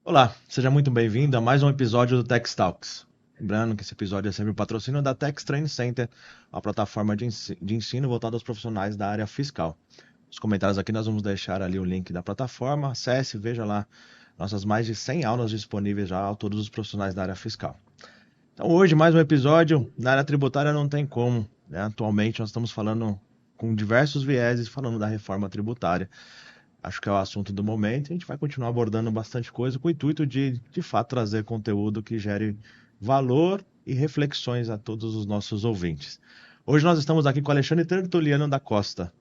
Olá, seja muito bem-vindo a mais um episódio do Tech Talks. Lembrando que esse episódio é sempre o patrocínio da Tex Training Center, uma plataforma de ensino voltada aos profissionais da área fiscal. Nos comentários aqui nós vamos deixar ali o link da plataforma, acesse, veja lá nossas mais de 100 aulas disponíveis já a todos os profissionais da área fiscal. Então hoje mais um episódio, na área tributária não tem como, né? Atualmente nós estamos falando com diversos vieses, falando da reforma tributária. Acho que é o assunto do momento. A gente vai continuar abordando bastante coisa com o intuito de fato, trazer conteúdo que gere valor e reflexões a todos os nossos ouvintes. Hoje nós estamos aqui com o Alexandre Tertuliano da Costa.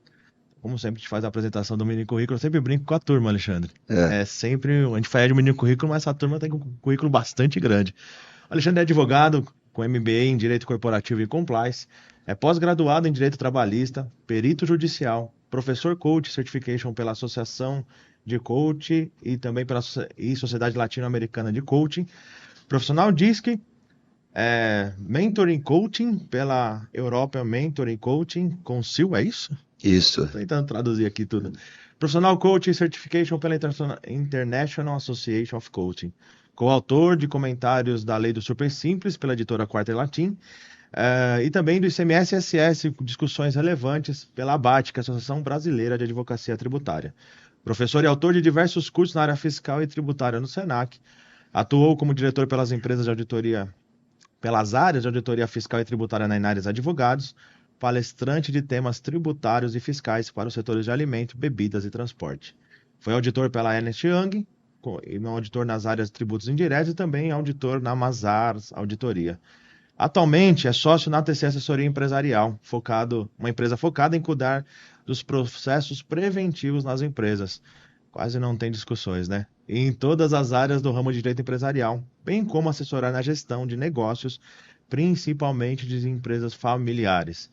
Como sempre, a gente faz a apresentação do mini currículo. Eu sempre brinco com a turma, Alexandre. É, É sempre, a gente faz de mini currículo, mas essa turma tem um currículo bastante grande. O Alexandre é advogado, com MBA em Direito Corporativo e Compliance, é pós-graduado em Direito Trabalhista, perito judicial, professor coach certification pela Associação de Coach e também pela Sociedade Latino-Americana de Coaching, profissional DISC, Mentoring Coaching pela European Mentoring Coaching Council, é isso? isso. Estou tentando traduzir aqui tudo. Profissional Coaching Certification pela International Association of Coaching. Coautor de comentários da Lei do Super Simples pela editora Quarta e Latim. E também do ICMS-SS, discussões relevantes pela ABAT, que é a Associação Brasileira de Advocacia Tributária. Professor e autor de diversos cursos na área fiscal e tributária no SENAC. Atuou como diretor pelas empresas de auditoria, pelas áreas de auditoria fiscal e tributária na Inares Advogados, palestrante de temas tributários e fiscais para os setores de alimento, bebidas e transporte. Foi auditor pela Ernst Young, e auditor nas áreas de tributos indiretos e também auditor na Mazars Auditoria. Atualmente é sócio na TC Assessoria Empresarial, uma empresa focada em cuidar dos processos preventivos nas empresas. Quase não tem discussões, né? E em todas as áreas do ramo de direito empresarial, bem como assessorar na gestão de negócios, principalmente de empresas familiares.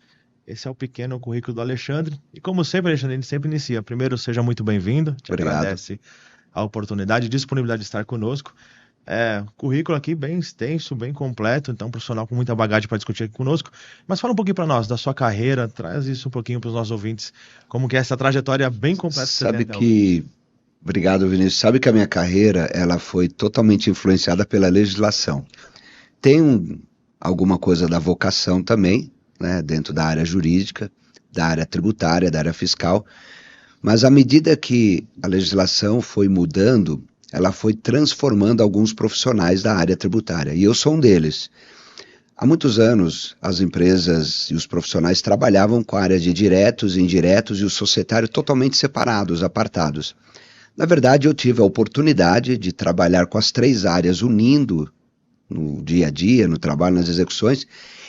Esse é o pequeno currículo do Alexandre. E como sempre, Alexandre, ele sempre inicia. Primeiro, seja muito bem-vindo. Te Obrigado. agradece a oportunidade e disponibilidade de estar conosco. Currículo aqui bem extenso, bem completo, então profissional com muita bagagem para discutir aqui conosco. Mas fala um pouquinho para nós da sua carreira, traz isso um pouquinho para os nossos ouvintes, como que é essa trajetória bem completa que você tem Sabe até hoje. obrigado, Vinícius. Sabe que a minha carreira, ela foi totalmente influenciada pela legislação. Tem alguma coisa da vocação também, né, dentro da área jurídica, da área tributária, da área fiscal, mas à medida que a legislação foi mudando, ela foi transformando alguns profissionais da área tributária, e eu sou um deles. Há muitos anos, as empresas e os profissionais trabalhavam com a área de diretos e indiretos e o societário totalmente separados, apartados. Na verdade, eu tive a oportunidade de trabalhar com as três áreas, unindo no dia a dia, no trabalho, nas execuções,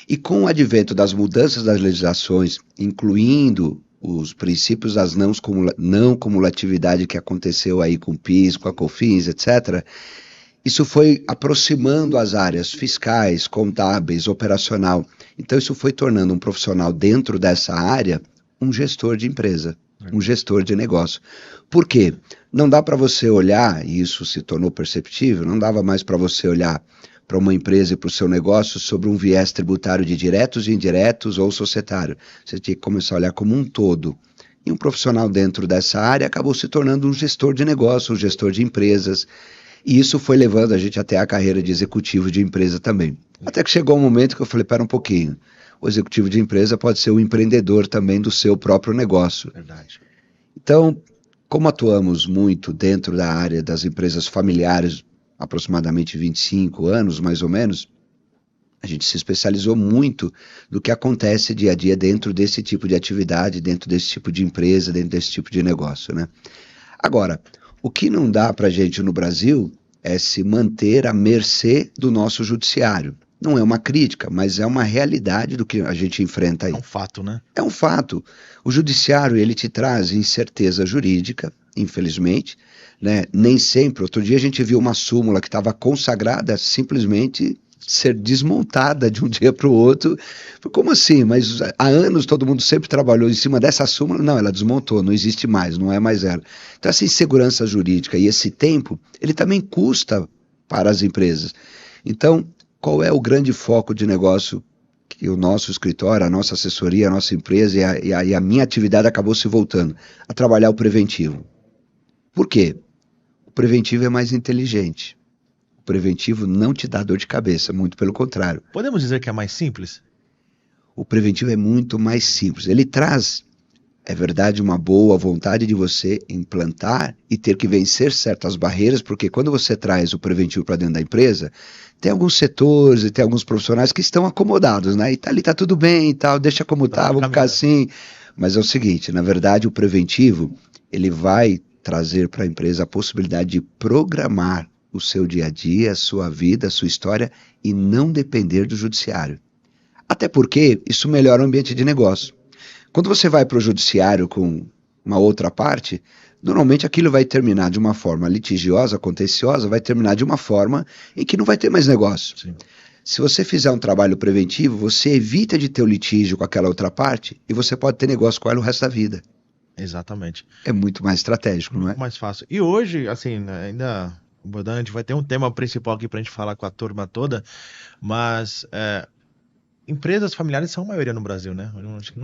e com o advento das mudanças das legislações, incluindo os princípios das não cumulatividade que aconteceu aí com o PIS, com a COFINS, etc., isso foi aproximando as áreas fiscais, contábeis, operacional. Então, isso foi tornando um profissional dentro dessa área um gestor de empresa, um gestor de negócio. Por quê? Não dá para você olhar, e isso se tornou perceptível, não dava mais para você olhar para uma empresa e para o seu negócio sobre um viés tributário de diretos e indiretos ou societário. Você tinha que começar a olhar como um todo. E um profissional dentro dessa área acabou se tornando um gestor de negócio, um gestor de empresas. E isso foi levando a gente até a carreira de executivo de empresa também. Até que chegou um momento que eu falei, pera um pouquinho, o executivo de empresa pode ser o empreendedor também do seu próprio negócio. Verdade. Então, como atuamos muito dentro da área das empresas familiares, aproximadamente 25 anos, mais ou menos, a gente se especializou muito do que acontece dia a dia dentro desse tipo de atividade, dentro desse tipo de empresa, dentro desse tipo de negócio, né? Agora, o que não dá para a gente no Brasil é se manter à mercê do nosso judiciário. Não é uma crítica, mas é uma realidade do que a gente enfrenta aí. É um fato, né? É um fato. O judiciário, ele te traz incerteza jurídica, infelizmente, né? Nem sempre. Outro dia a gente viu uma súmula que estava consagrada a simplesmente ser desmontada de um dia para o outro. Como assim? Mas há anos todo mundo sempre trabalhou em cima dessa súmula. Não, ela desmontou, não existe mais, não é mais ela. Então essa insegurança jurídica e esse tempo, ele também custa para as empresas. Então, qual é o grande foco de negócio que o nosso escritório, a nossa assessoria, a nossa empresa e a minha atividade acabou se voltando? A trabalhar o preventivo. Por quê? O preventivo é mais inteligente. O preventivo não te dá dor de cabeça, muito pelo contrário. Podemos dizer que é mais simples? O preventivo é muito mais simples. Ele traz, é verdade, uma boa vontade de você implantar e ter que vencer certas barreiras, porque quando você traz o preventivo para dentro da empresa, tem alguns setores e tem alguns profissionais que estão acomodados, né? E tá, ali tá tudo bem e tal, deixa como tá, vamos ficar assim. Mas é o seguinte, na verdade, o preventivo, ele vai trazer para a empresa a possibilidade de programar o seu dia a dia, a sua vida, a sua história e não depender do judiciário. Até porque isso melhora o ambiente de negócio. Quando você vai para o judiciário com uma outra parte, normalmente aquilo vai terminar de uma forma litigiosa, contenciosa, vai terminar de uma forma em que não vai ter mais negócio. Sim. Se você fizer um trabalho preventivo, você evita de ter o litígio com aquela outra parte e você pode ter negócio com ela o resto da vida. Exatamente. É muito mais estratégico, não é? Muito mais fácil. E hoje, assim, ainda, a gente vai ter um tema principal aqui pra gente falar com a turma toda, mas empresas familiares são a maioria no Brasil, né? Acho que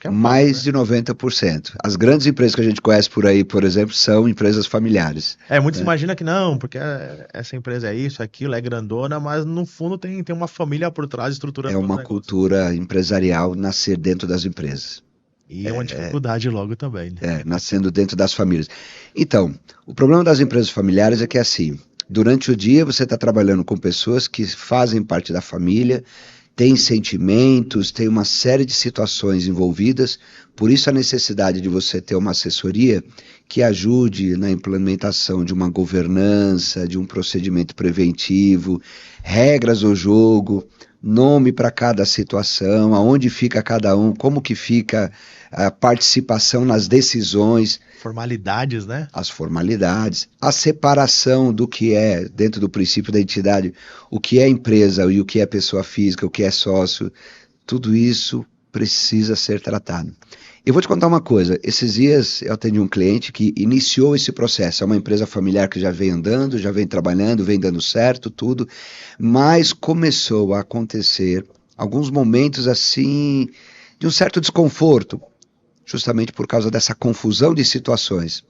é um fato, Mais né? de 90%. As grandes empresas que a gente conhece por aí, por exemplo, são empresas familiares. Muitos imaginam que não, porque essa empresa é isso, aquilo, é grandona, mas no fundo tem uma família por trás estruturando É todo o uma negócio. cultura empresarial nascer dentro das empresas. E é uma dificuldade logo também, né? Nascendo dentro das famílias. Então, o problema das empresas familiares é que é assim, durante o dia você está trabalhando com pessoas que fazem parte da família, têm sentimentos, tem uma série de situações envolvidas, por isso a necessidade de você ter uma assessoria que ajude na implementação de uma governança, de um procedimento preventivo, regras do jogo, nome para cada situação, aonde fica cada um, como que fica a participação nas decisões. Formalidades, né? As formalidades, a separação do que é, dentro do princípio da entidade, o que é empresa e o que é pessoa física, o que é sócio, tudo isso precisa ser tratado. Eu vou te contar uma coisa, esses dias eu atendi um cliente que iniciou esse processo, é uma empresa familiar que já vem andando, já vem trabalhando, vem dando certo, tudo, mas começou a acontecer alguns momentos assim, de um certo desconforto, justamente por causa dessa confusão de situações.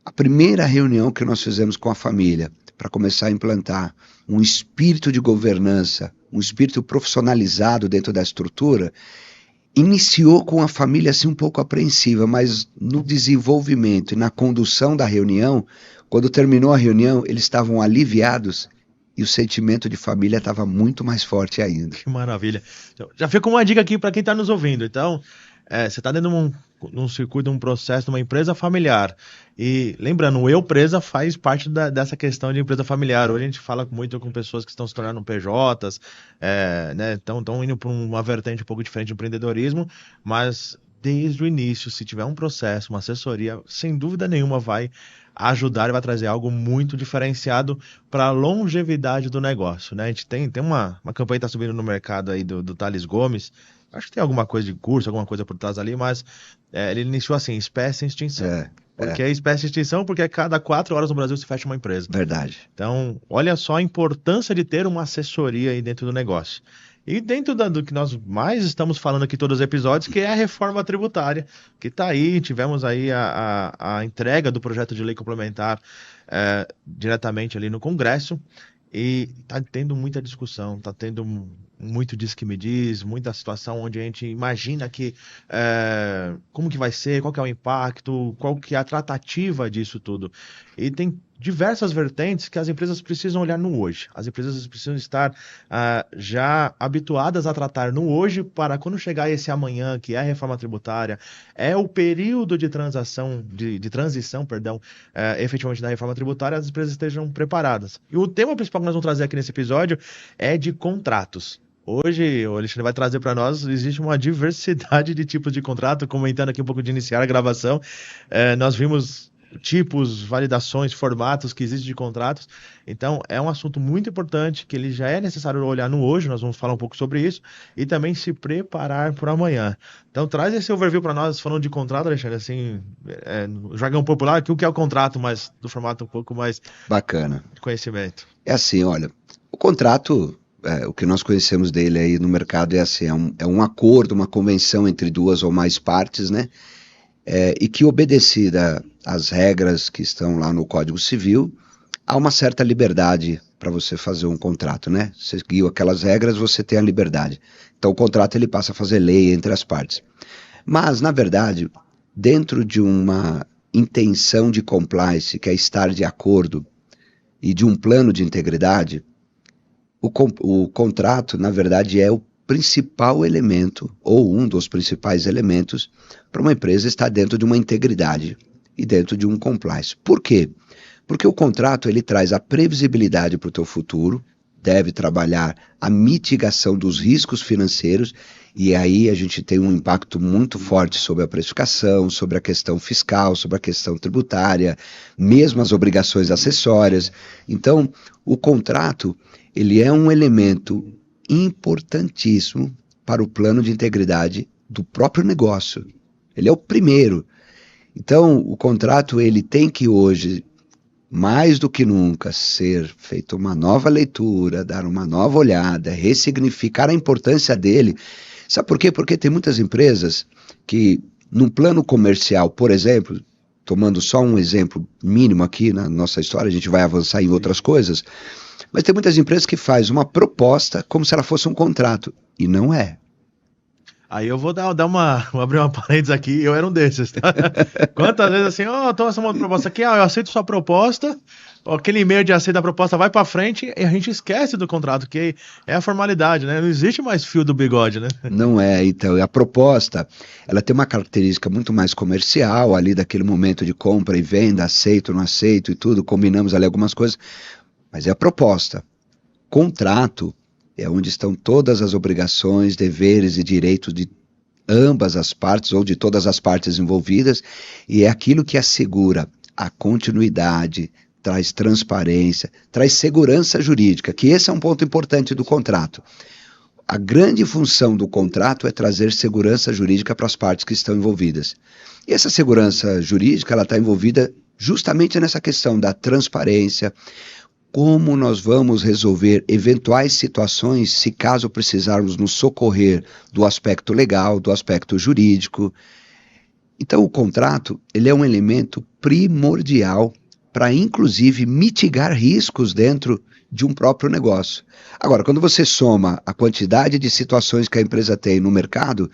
A primeira reunião que nós fizemos com a família, para começar a implantar um espírito de governança, um espírito profissionalizado dentro da estrutura, iniciou com a família assim um pouco apreensiva, mas no desenvolvimento e na condução da reunião, quando terminou a reunião, eles estavam aliviados e o sentimento de família estava muito mais forte ainda. Que maravilha. Então, já fica uma dica aqui para quem está nos ouvindo. Então, você está dentro de um circuito, de um processo, de uma empresa familiar. E lembrando, o Eu Presa faz parte dessa questão de empresa familiar. Hoje a gente fala muito com pessoas que estão se tornando PJs, né, estão indo para uma vertente um pouco diferente de empreendedorismo, mas desde o início, se tiver um processo, uma assessoria, sem dúvida nenhuma vai ajudar e vai trazer algo muito diferenciado para a longevidade do negócio, né? A gente tem uma campanha que está subindo no mercado aí do Thales Gomes. Acho que tem alguma coisa de curso, alguma coisa por trás ali, mas ele iniciou assim, espécie em extinção. Porque é espécie em extinção, porque a cada 4 horas no Brasil se fecha uma empresa. Verdade. Então, olha só a importância de ter uma assessoria aí dentro do negócio. E dentro do que nós mais estamos falando aqui todos os episódios, que é a reforma tributária, que está aí, tivemos aí a entrega do projeto de lei complementar diretamente ali no Congresso, e está tendo muita discussão, está tendo muito diz que me diz, muita situação onde a gente imagina que como que vai ser, qual que é o impacto, qual que é a tratativa disso tudo. E tem diversas vertentes que as empresas precisam olhar no hoje. As empresas precisam estar já habituadas a tratar no hoje para quando chegar esse amanhã, que é a reforma tributária, é o período de transição, efetivamente da reforma tributária, as empresas estejam preparadas. E o tema principal que nós vamos trazer aqui nesse episódio é de contratos. Hoje, o Alexandre vai trazer para nós, existe uma diversidade de tipos de contrato, comentando aqui um pouco de iniciar a gravação, nós vimos tipos, validações, formatos que existem de contratos, então é um assunto muito importante, que ele já é necessário olhar no hoje, nós vamos falar um pouco sobre isso, e também se preparar para amanhã. Então traz esse overview para nós, falando de contrato, Alexandre, assim, jargão popular, que o que é o contrato, mas do formato um pouco mais bacana de conhecimento. É assim, olha, o contrato... o que nós conhecemos dele aí no mercado é assim, é um acordo, uma convenção entre duas ou mais partes, né? e que, obedecida às regras que estão lá no Código Civil, há uma certa liberdade para você fazer um contrato, né? Você seguiu aquelas regras, você tem a liberdade. Então o contrato ele passa a fazer lei entre as partes. Mas, na verdade, dentro de uma intenção de compliance, que é estar de acordo, e de um plano de integridade, o contrato, na verdade, é o principal elemento, ou um dos principais elementos, para uma empresa estar dentro de uma integridade e dentro de um compliance. Por quê? Porque o contrato ele traz a previsibilidade para o teu futuro, deve trabalhar a mitigação dos riscos financeiros, e aí a gente tem um impacto muito forte sobre a precificação, sobre a questão fiscal, sobre a questão tributária, mesmo as obrigações acessórias. Então, o contrato, ele é um elemento importantíssimo para o plano de integridade do próprio negócio. Ele é o primeiro. Então, o contrato, ele tem que hoje, mais do que nunca, ser feita uma nova leitura, dar uma nova olhada, ressignificar a importância dele. Sabe por quê? Porque tem muitas empresas que, num plano comercial, por exemplo, tomando só um exemplo mínimo aqui na nossa história, a gente vai avançar em outras coisas, mas tem muitas empresas que fazem uma proposta como se ela fosse um contrato, e não é. Aí eu vou vou abrir uma parênteses aqui, eu era um desses, tá? Quantas vezes assim, tô essa uma proposta aqui, eu aceito sua proposta, aquele e-mail de aceita a proposta vai pra frente e a gente esquece do contrato, que é a formalidade, né? Não existe mais fio do bigode, né? Não é, então, a proposta, ela tem uma característica muito mais comercial, ali daquele momento de compra e venda, aceito, não aceito e tudo, combinamos ali algumas coisas, mas é a proposta. Contrato é onde estão todas as obrigações, deveres e direitos de ambas as partes ou de todas as partes envolvidas, e é aquilo que assegura a continuidade, traz transparência, traz segurança jurídica, que esse é um ponto importante do contrato. A grande função do contrato é trazer segurança jurídica para as partes que estão envolvidas. E essa segurança jurídica, ela está envolvida justamente nessa questão da transparência, como nós vamos resolver eventuais situações se caso precisarmos nos socorrer do aspecto legal, do aspecto jurídico. Então o contrato, ele é um elemento primordial para inclusive mitigar riscos dentro de um próprio negócio. Agora, quando você soma a quantidade de situações que a empresa tem no mercado,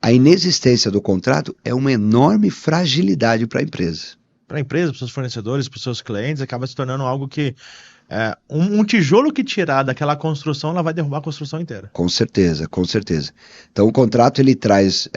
a inexistência do contrato é uma enorme fragilidade para a empresa. Para a empresa, para os seus fornecedores, para os seus clientes, acaba se tornando algo que um tijolo que tirar daquela construção, ela vai derrubar a construção inteira. Com certeza, com certeza. Então o contrato ele traz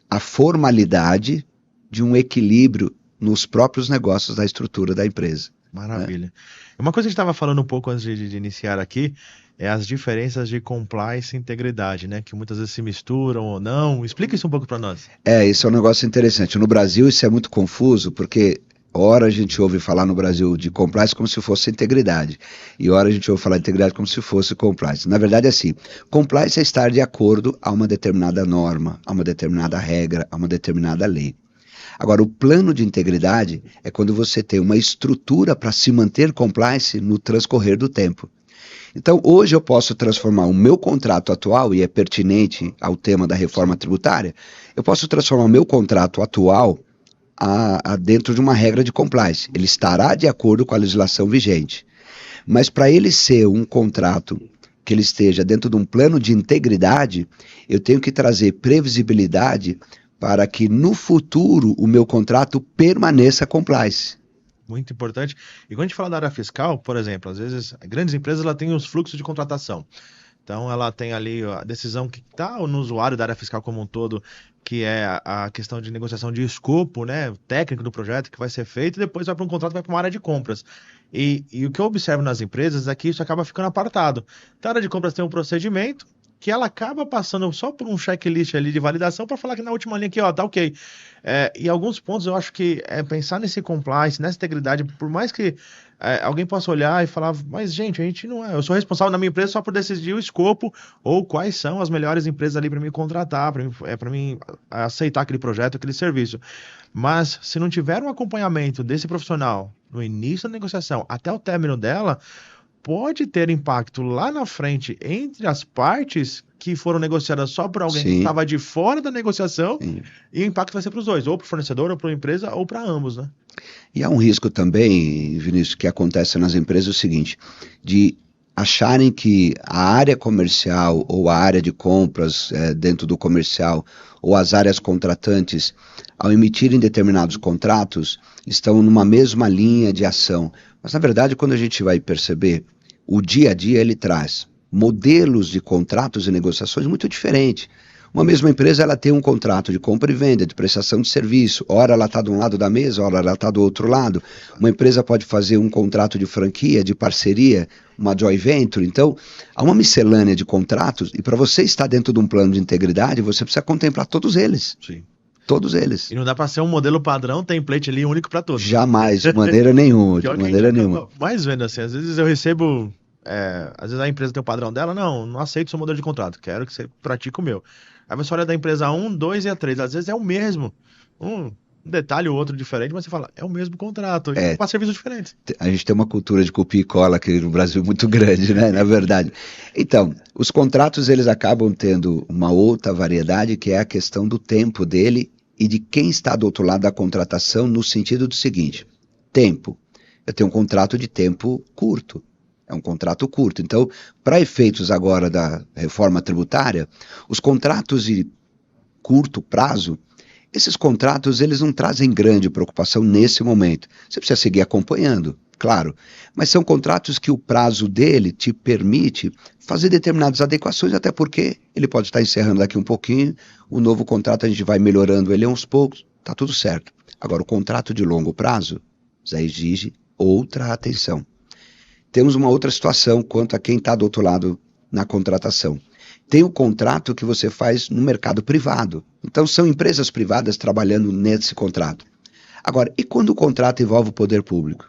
a formalidade de um equilíbrio nos próprios negócios da estrutura da empresa. Maravilha. Uma coisa que a gente estava falando um pouco antes de iniciar aqui é as diferenças de compliance e integridade, né? Que muitas vezes se misturam ou não. Explica isso um pouco para nós. Isso é um negócio interessante. No Brasil isso é muito confuso, porque ora a gente ouve falar no Brasil de compliance como se fosse integridade, e ora a gente ouve falar de integridade como se fosse compliance. Na verdade é assim, compliance é estar de acordo a uma determinada norma, a uma determinada regra, a uma determinada lei. Agora, o plano de integridade é quando você tem uma estrutura para se manter compliance no transcorrer do tempo. Então, hoje eu posso transformar o meu contrato atual, e é pertinente ao tema da reforma tributária, eu posso transformar o meu contrato atual dentro de uma regra de compliance. Ele estará de acordo com a legislação vigente. Mas para ele ser um contrato que ele esteja dentro de um plano de integridade, eu tenho que trazer previsibilidade para que no futuro o meu contrato permaneça compliance. Muito importante. E quando a gente fala da área fiscal, por exemplo, às vezes grandes empresas ela tem os fluxos de contratação. Então ela tem ali a decisão que está no usuário da área fiscal como um todo, que é a questão de negociação de escopo, né, técnico do projeto que vai ser feito, e depois vai para um contrato, vai para uma área de compras. E o que eu observo nas empresas é que isso acaba ficando apartado. Então a área de compras tem um procedimento que ela acaba passando só por um checklist ali de validação para falar que na última linha aqui, ó, tá ok. E alguns pontos eu acho que pensar nesse compliance, nessa integridade, por mais que alguém possa olhar e falar, mas gente, a gente não é, eu sou responsável na minha empresa só por decidir o escopo ou quais são as melhores empresas ali para me contratar, para mim aceitar aquele projeto, aquele serviço. Mas se não tiver um acompanhamento desse profissional no início da negociação até o término dela, pode ter impacto lá na frente entre as partes que foram negociadas só por alguém que Sim, estava de fora da negociação, sim. e o impacto vai ser para os dois, ou para o fornecedor, ou para a empresa, ou para ambos, né? E há um risco também, Vinícius, que acontece nas empresas o seguinte, de acharem que a área comercial ou a área de compras dentro do comercial ou as áreas contratantes, ao emitirem determinados contratos, estão numa mesma linha de ação. Mas, na verdade, quando a gente vai perceber, o dia a dia ele traz modelos de contratos e negociações muito diferentes. Uma mesma empresa ela tem um contrato de compra e venda, de prestação de serviço. Ora ela está de um lado da mesa, ora ela está do outro lado. Uma empresa pode fazer um contrato de franquia, de parceria, uma joint venture. Então, há uma miscelânea de contratos e para você estar dentro de um plano de integridade, você precisa contemplar todos eles. Sim. Todos eles. E não dá para ser um modelo padrão, template ali único para todos. Jamais, de maneira nenhuma. Pior De que a maneira gente nenhuma. acaba mais vendo assim, às vezes eu recebo, às vezes a empresa tem o padrão dela, não aceito o seu modelo de contrato, quero que você pratique o meu. Aí você olha da empresa 1, 2 e a 3, às vezes é o mesmo, um detalhe ou outro diferente, mas você fala, é o mesmo contrato, É, para serviços diferentes. a gente tem uma cultura de copia e cola aqui no Brasil muito grande, né? Na verdade. Então, os contratos eles acabam tendo uma outra variedade, que é a questão do tempo dele e de quem está do outro lado da contratação, no sentido do seguinte: tempo. Eu tenho um contrato de tempo curto. É um contrato curto. Então, para efeitos agora da reforma tributária, os contratos de curto prazo, esses contratos eles não trazem grande preocupação nesse momento. Você precisa seguir acompanhando, claro, mas são contratos que o prazo dele te permite fazer determinadas adequações, até porque ele pode estar encerrando daqui um pouquinho, o novo contrato a gente vai melhorando ele aos poucos, tá tudo certo. Agora, o contrato de longo prazo já exige outra atenção. Temos uma outra situação quanto a quem está do outro lado na contratação. Tem o contrato que você faz no mercado privado. Então, são empresas privadas trabalhando nesse contrato. Agora, e quando o contrato envolve o poder público?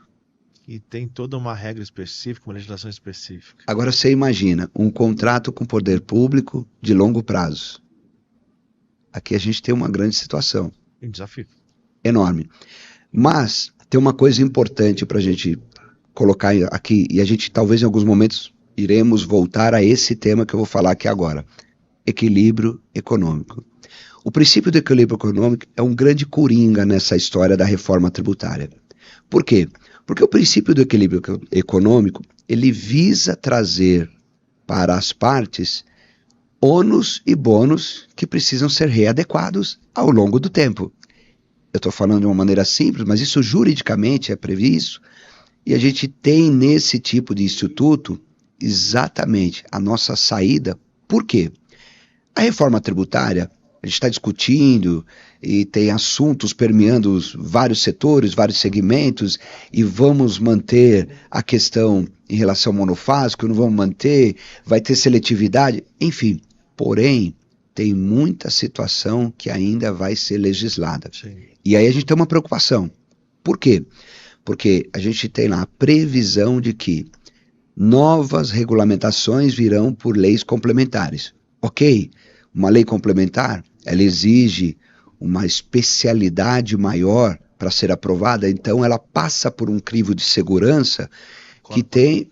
E tem toda uma regra específica, uma legislação específica. Agora, você imagina um contrato com poder público de longo prazo. Aqui a gente tem uma grande situação. Um desafio. Enorme. Mas, tem uma coisa importante para a gente colocar aqui, e a gente talvez em alguns momentos iremos voltar a esse tema que eu vou falar aqui agora. Equilíbrio econômico. O princípio do equilíbrio econômico é um grande coringa nessa história da reforma tributária. Por quê? Porque o princípio do equilíbrio econômico, ele visa trazer para as partes ônus e bônus que precisam ser readequados ao longo do tempo. Eu estou falando de uma maneira simples, mas isso juridicamente é previsto. E a gente tem nesse tipo de instituto exatamente a nossa saída. Por quê? A reforma tributária, a gente está discutindo e tem assuntos permeando vários setores, vários segmentos, e vamos manter a questão em relação ao monofásico, não vamos manter, vai ter seletividade, enfim. Porém, tem muita situação que ainda vai ser legislada. Sim. E aí a gente tem uma preocupação. Por quê? Porque a gente tem lá a previsão de que novas regulamentações virão por leis complementares. Ok, uma lei complementar, ela exige uma especialidade maior para ser aprovada, então ela passa por um crivo de segurança que tem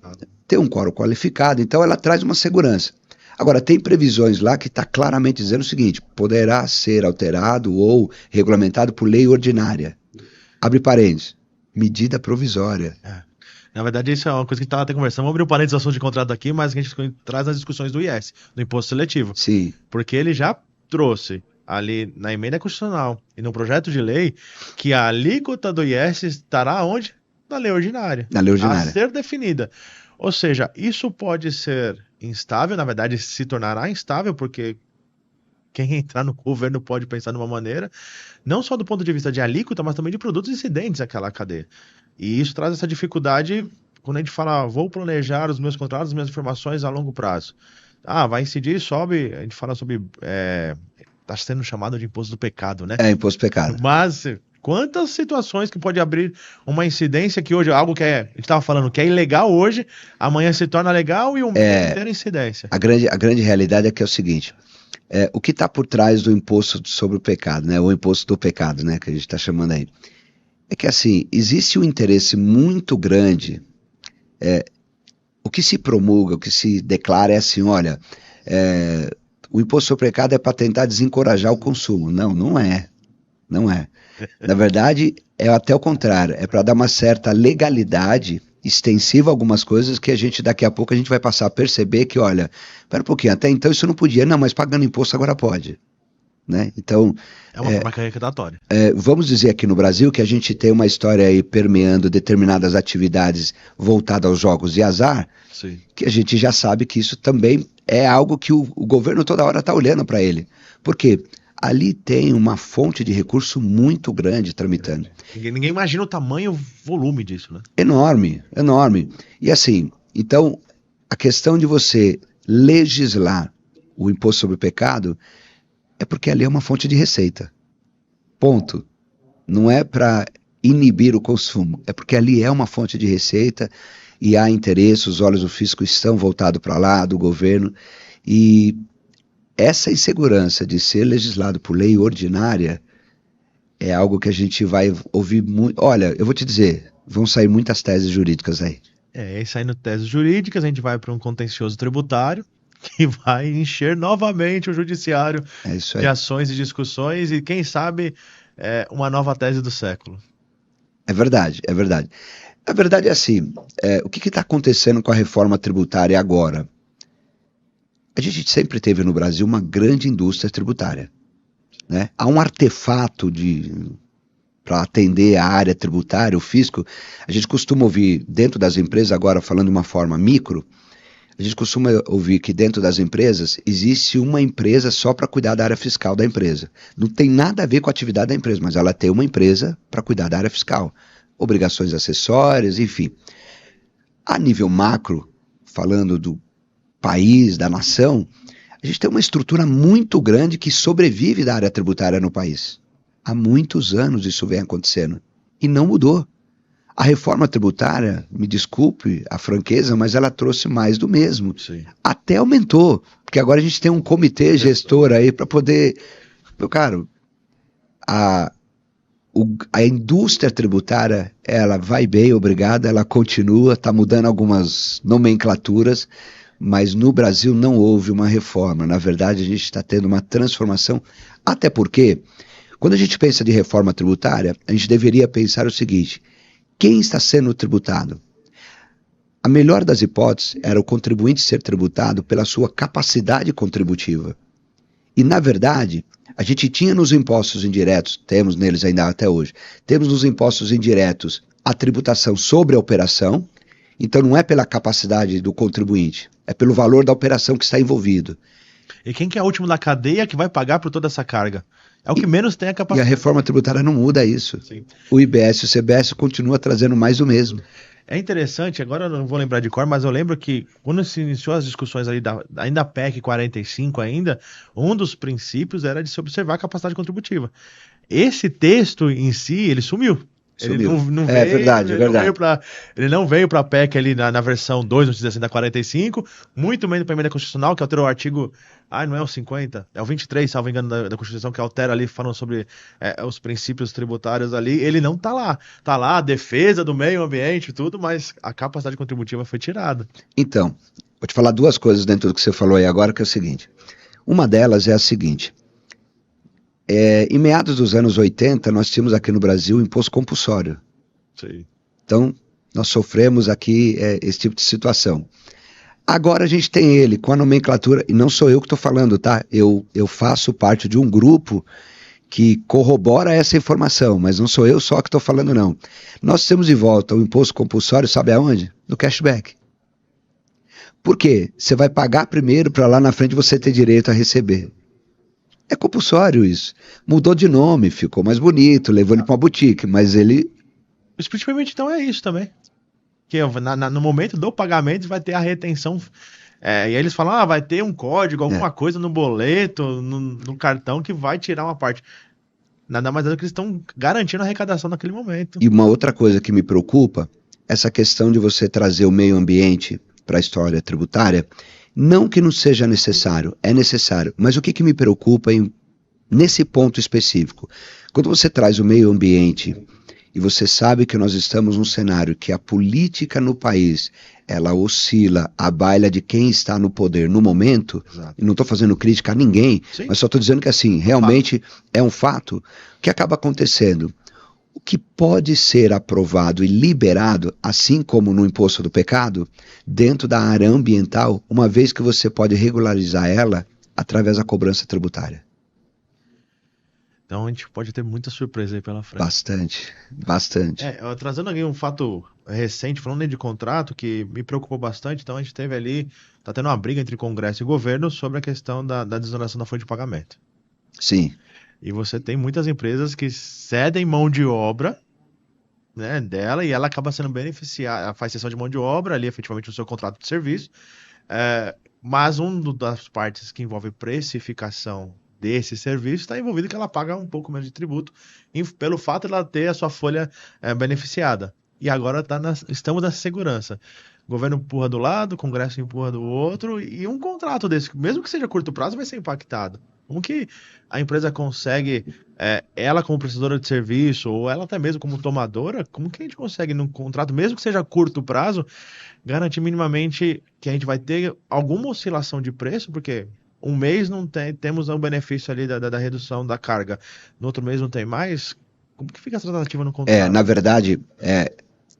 um quórum qualificado, então ela traz uma segurança. Agora, tem previsões lá que está claramente dizendo o seguinte: poderá ser alterado ou regulamentado por lei ordinária. Abre parênteses. Medida provisória. Na verdade, isso é uma coisa que a gente estava até conversando. Vamos abrir um parênteses do assunto de contrato aqui, mas que a gente traz nas discussões do IS, do Imposto Seletivo. Sim. Porque ele já trouxe ali na emenda constitucional e no projeto de lei que a alíquota do IS estará onde? Na lei ordinária. Na lei ordinária. A ser definida. Ou seja, isso pode ser instável, na verdade se tornará instável, porque quem entrar no governo pode pensar de uma maneira, não só do ponto de vista de alíquota, mas também de produtos incidentes àquela cadeia. E isso traz essa dificuldade quando a gente fala, vou planejar os meus contratos, as minhas informações a longo prazo. Vai incidir, sobe, a gente fala sobre, está sendo chamado de imposto do pecado, né? É, imposto do pecado. Mas quantas situações que pode abrir uma incidência que hoje, algo que a gente estava falando, que é ilegal hoje, amanhã se torna legal e o mundo inteiro incidência. A grande realidade é que é o seguinte, o que está por trás do imposto sobre o pecado, né? O imposto do pecado, né? Que a gente está chamando aí. É que assim, existe um interesse muito grande o que se promulga, o que se declara é assim, olha, o imposto sobre o pecado é para tentar desencorajar o consumo. Não, não é. Não é. Na verdade, é até o contrário, é para dar uma certa legalidade extensiva a algumas coisas que daqui a pouco a gente vai passar a perceber que, olha, espera um pouquinho, até então isso não podia, não, mas pagando imposto agora pode. Né? Então, é uma forma arrecadatória. Vamos dizer aqui no Brasil que a gente tem uma história aí permeando determinadas atividades voltadas aos jogos de azar, sim, que a gente já sabe que isso também é algo que o governo toda hora está olhando para ele. Por quê? Ali tem uma fonte de recurso muito grande tramitando. Ninguém imagina o tamanho, o volume disso, né? Enorme, enorme. E assim, então, a questão de você legislar o imposto sobre o pecado é porque ali é uma fonte de receita. Ponto. Não é para inibir o consumo, é porque ali é uma fonte de receita e há interesse, os olhos do fisco estão voltados para lá, do governo, e essa insegurança de ser legislado por lei ordinária é algo que a gente vai ouvir muito. Olha, eu vou te dizer, vão sair muitas teses jurídicas aí. Aí saindo teses jurídicas, a gente vai para um contencioso tributário, que vai encher novamente o judiciário de ações e discussões, e quem sabe uma nova tese do século. É verdade, é verdade. A verdade é assim, o que está acontecendo com a reforma tributária agora? A gente sempre teve no Brasil uma grande indústria tributária. Né? Há um artefato para atender a área tributária, o fisco. A gente costuma ouvir dentro das empresas, agora falando de uma forma micro, a gente costuma ouvir que dentro das empresas existe uma empresa só para cuidar da área fiscal da empresa. Não tem nada a ver com a atividade da empresa, mas ela tem uma empresa para cuidar da área fiscal. Obrigações acessórias, enfim. A nível macro, falando do país, da nação, a gente tem uma estrutura muito grande que sobrevive da área tributária no país. Há muitos anos isso vem acontecendo e não mudou. A reforma tributária, me desculpe a franqueza, mas ela trouxe mais do mesmo. Sim. Até aumentou, porque agora a gente tem um comitê gestor aí para poder... Meu caro, a indústria tributária, ela vai bem, obrigada, ela continua, está mudando algumas nomenclaturas, mas no Brasil não houve uma reforma. Na verdade, a gente está tendo uma transformação, até porque, quando a gente pensa de reforma tributária, a gente deveria pensar o seguinte: quem está sendo tributado? A melhor das hipóteses era o contribuinte ser tributado pela sua capacidade contributiva. E, na verdade, a gente tinha nos impostos indiretos, temos neles ainda até hoje, temos nos impostos indiretos a tributação sobre a operação. Então não é pela capacidade do contribuinte, é pelo valor da operação que está envolvido. E quem que é o último da cadeia que vai pagar por toda essa carga? É o que menos tem a capacidade. E a reforma tributária não muda isso. Sim. O IBS e o CBS continua trazendo mais do mesmo. É interessante, agora eu não vou lembrar de cor, mas eu lembro que quando se iniciou as discussões ali ainda PEC 45 ainda, um dos princípios era de se observar a capacidade contributiva. Esse texto em si, ele sumiu. Ele não veio, verdade. Ele não veio para a PEC ali na versão 2, vamos dizer assim, da 45, muito menos para a emenda constitucional, que alterou o artigo, não é o 50, é o 23, salvo engano, da Constituição, que altera ali, falando sobre os princípios tributários ali. Ele não tá lá. Tá lá a defesa do meio ambiente e tudo, mas a capacidade contributiva foi tirada. Então, vou te falar duas coisas dentro do que você falou aí agora, que é o seguinte. Uma delas é a seguinte. Em meados dos anos 80, nós tínhamos aqui no Brasil o imposto compulsório. Sim. Então, nós sofremos aqui esse tipo de situação. Agora a gente tem ele com a nomenclatura, e não sou eu que estou falando, tá? Eu faço parte de um grupo que corrobora essa informação, mas não sou eu só que estou falando, não. Nós temos de volta o imposto compulsório, sabe aonde? No cashback. Por quê? Você vai pagar primeiro para lá na frente você ter direito a receber. É compulsório isso. Mudou de nome, ficou mais bonito, levou ele para uma boutique, mas ele... Principalmente então é isso também. Que no momento do pagamento vai ter a retenção. E aí eles falam, vai ter um código, alguma coisa no boleto, no cartão que vai tirar uma parte. Nada mais é do que eles estão garantindo a arrecadação naquele momento. E uma outra coisa que me preocupa, essa questão de você trazer o meio ambiente para a história tributária. Não que não seja necessário, é necessário. Mas o que me preocupa nesse ponto específico? Quando você traz o meio ambiente e você sabe que nós estamos num cenário que a política no país, ela oscila à baila de quem está no poder no momento, Exato. e não estou fazendo crítica a ninguém, Sim. mas só estou dizendo que assim, realmente é um fato. O que acaba acontecendo? O que pode ser aprovado e liberado, assim como no imposto do pecado, dentro da área ambiental, uma vez que você pode regularizar ela através da cobrança tributária. Então a gente pode ter muita surpresa aí pela frente. Bastante, bastante. Trazendo aqui um fato recente, falando nem de contrato, que me preocupou bastante. Então a gente teve ali, tá tendo uma briga entre Congresso e governo sobre a questão da desoneração da folha de pagamento. Sim, E você tem muitas empresas que cedem mão de obra, né, dela, e ela acaba sendo beneficiada, ela faz cessão de mão de obra ali, efetivamente, no seu contrato de serviço. Mas das partes que envolve precificação desse serviço está envolvido que ela paga um pouco menos de tributo pelo fato de ela ter a sua folha beneficiada. E agora estamos nessa segurança. O governo empurra do lado, o Congresso empurra do outro, e um contrato desse, mesmo que seja curto prazo, vai ser impactado. Como que a empresa consegue, ela como prestadora de serviço, ou ela até mesmo como tomadora, como que a gente consegue, num contrato, mesmo que seja curto prazo, garantir minimamente que a gente vai ter alguma oscilação de preço, porque um mês não temos um benefício ali da redução da carga, no outro mês não tem mais, como que fica essa tratativa no contrato? na verdade,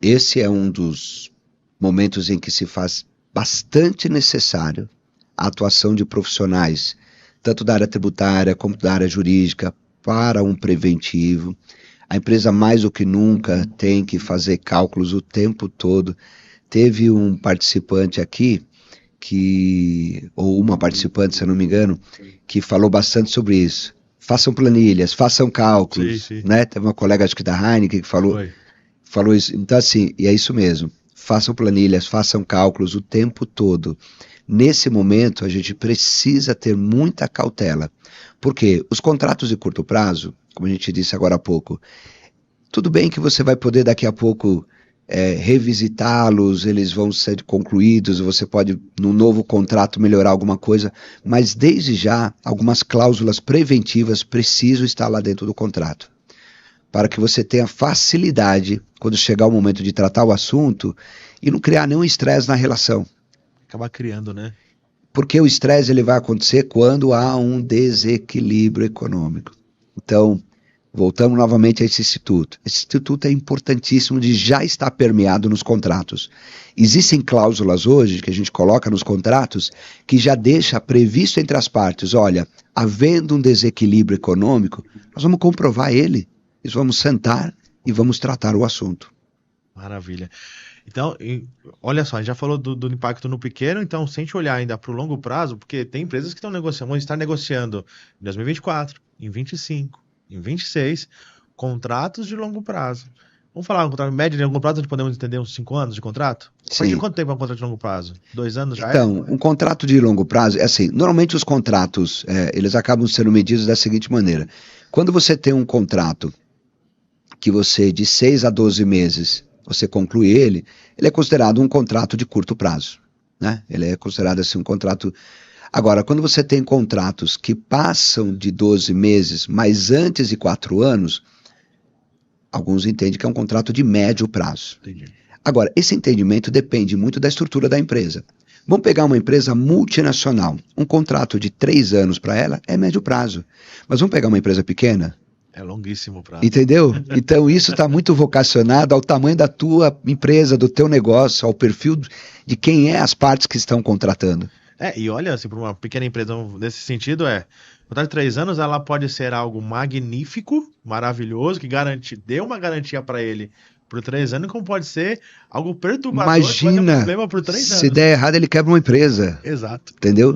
esse é um dos momentos em que se faz bastante necessário a atuação de profissionais, tanto da área tributária como da área jurídica, para um preventivo. A empresa mais do que nunca tem que fazer cálculos o tempo todo. Teve um participante aqui, ou uma participante, se eu não me engano, que falou bastante sobre isso. Façam planilhas, façam cálculos, Sim. né? Teve uma colega, acho que da Heineken, que falou isso. Então, assim, e é isso mesmo. Façam planilhas, façam cálculos o tempo todo. Nesse momento, a gente precisa ter muita cautela. Porque os contratos de curto prazo, como a gente disse agora há pouco, tudo bem que você vai poder daqui a pouco revisitá-los, eles vão ser concluídos, você pode, num novo contrato, melhorar alguma coisa, mas desde já, algumas cláusulas preventivas precisam estar lá dentro do contrato, para que você tenha facilidade, quando chegar o momento de tratar o assunto, e não criar nenhum estresse na relação. Acabar criando, né? Porque o estresse ele vai acontecer quando há um desequilíbrio econômico. Então, voltamos novamente a esse instituto. Esse instituto é importantíssimo de já estar permeado nos contratos. Existem cláusulas hoje que a gente coloca nos contratos que já deixa previsto entre as partes, olha, havendo um desequilíbrio econômico, nós vamos comprovar ele, nós vamos sentar e vamos tratar o assunto. Maravilha. Então, olha só, a gente já falou do impacto no pequeno, então se a gente olhar ainda para o longo prazo, porque tem empresas que vão estar negociando em 2024, em 2025, em 2026, contratos de longo prazo. Vamos falar um contrato médio de longo prazo, onde podemos entender uns 5 anos de contrato? A partir de quanto tempo é um contrato de longo prazo? 2 anos já Então, um contrato de longo prazo, é assim, normalmente os contratos, eles acabam sendo medidos da seguinte maneira. Quando você tem um contrato que você, de 6 a 12 meses, você conclui ele é considerado um contrato de curto prazo, né? Ele é considerado assim um contrato. Agora, quando você tem contratos que passam de 12 meses, mas antes de 4 anos, alguns entendem que é um contrato de médio prazo. Entendi. Agora, esse entendimento depende muito da estrutura da empresa. Vamos pegar uma empresa multinacional. Um contrato de 3 anos para ela é médio prazo. Mas vamos pegar uma empresa pequena? É longuíssimo o prazo. Entendeu? Então isso está muito vocacionado ao tamanho da tua empresa, do teu negócio, ao perfil de quem é as partes que estão contratando. E olha, assim, para uma pequena empresa nesse sentido, contrato de 3 anos, ela pode ser algo magnífico, maravilhoso, que dê uma garantia para ele por 3 anos, como pode ser algo perturbador, que vai dar problema por 3 anos. Se der errado, ele quebra uma empresa. Exato. Entendeu?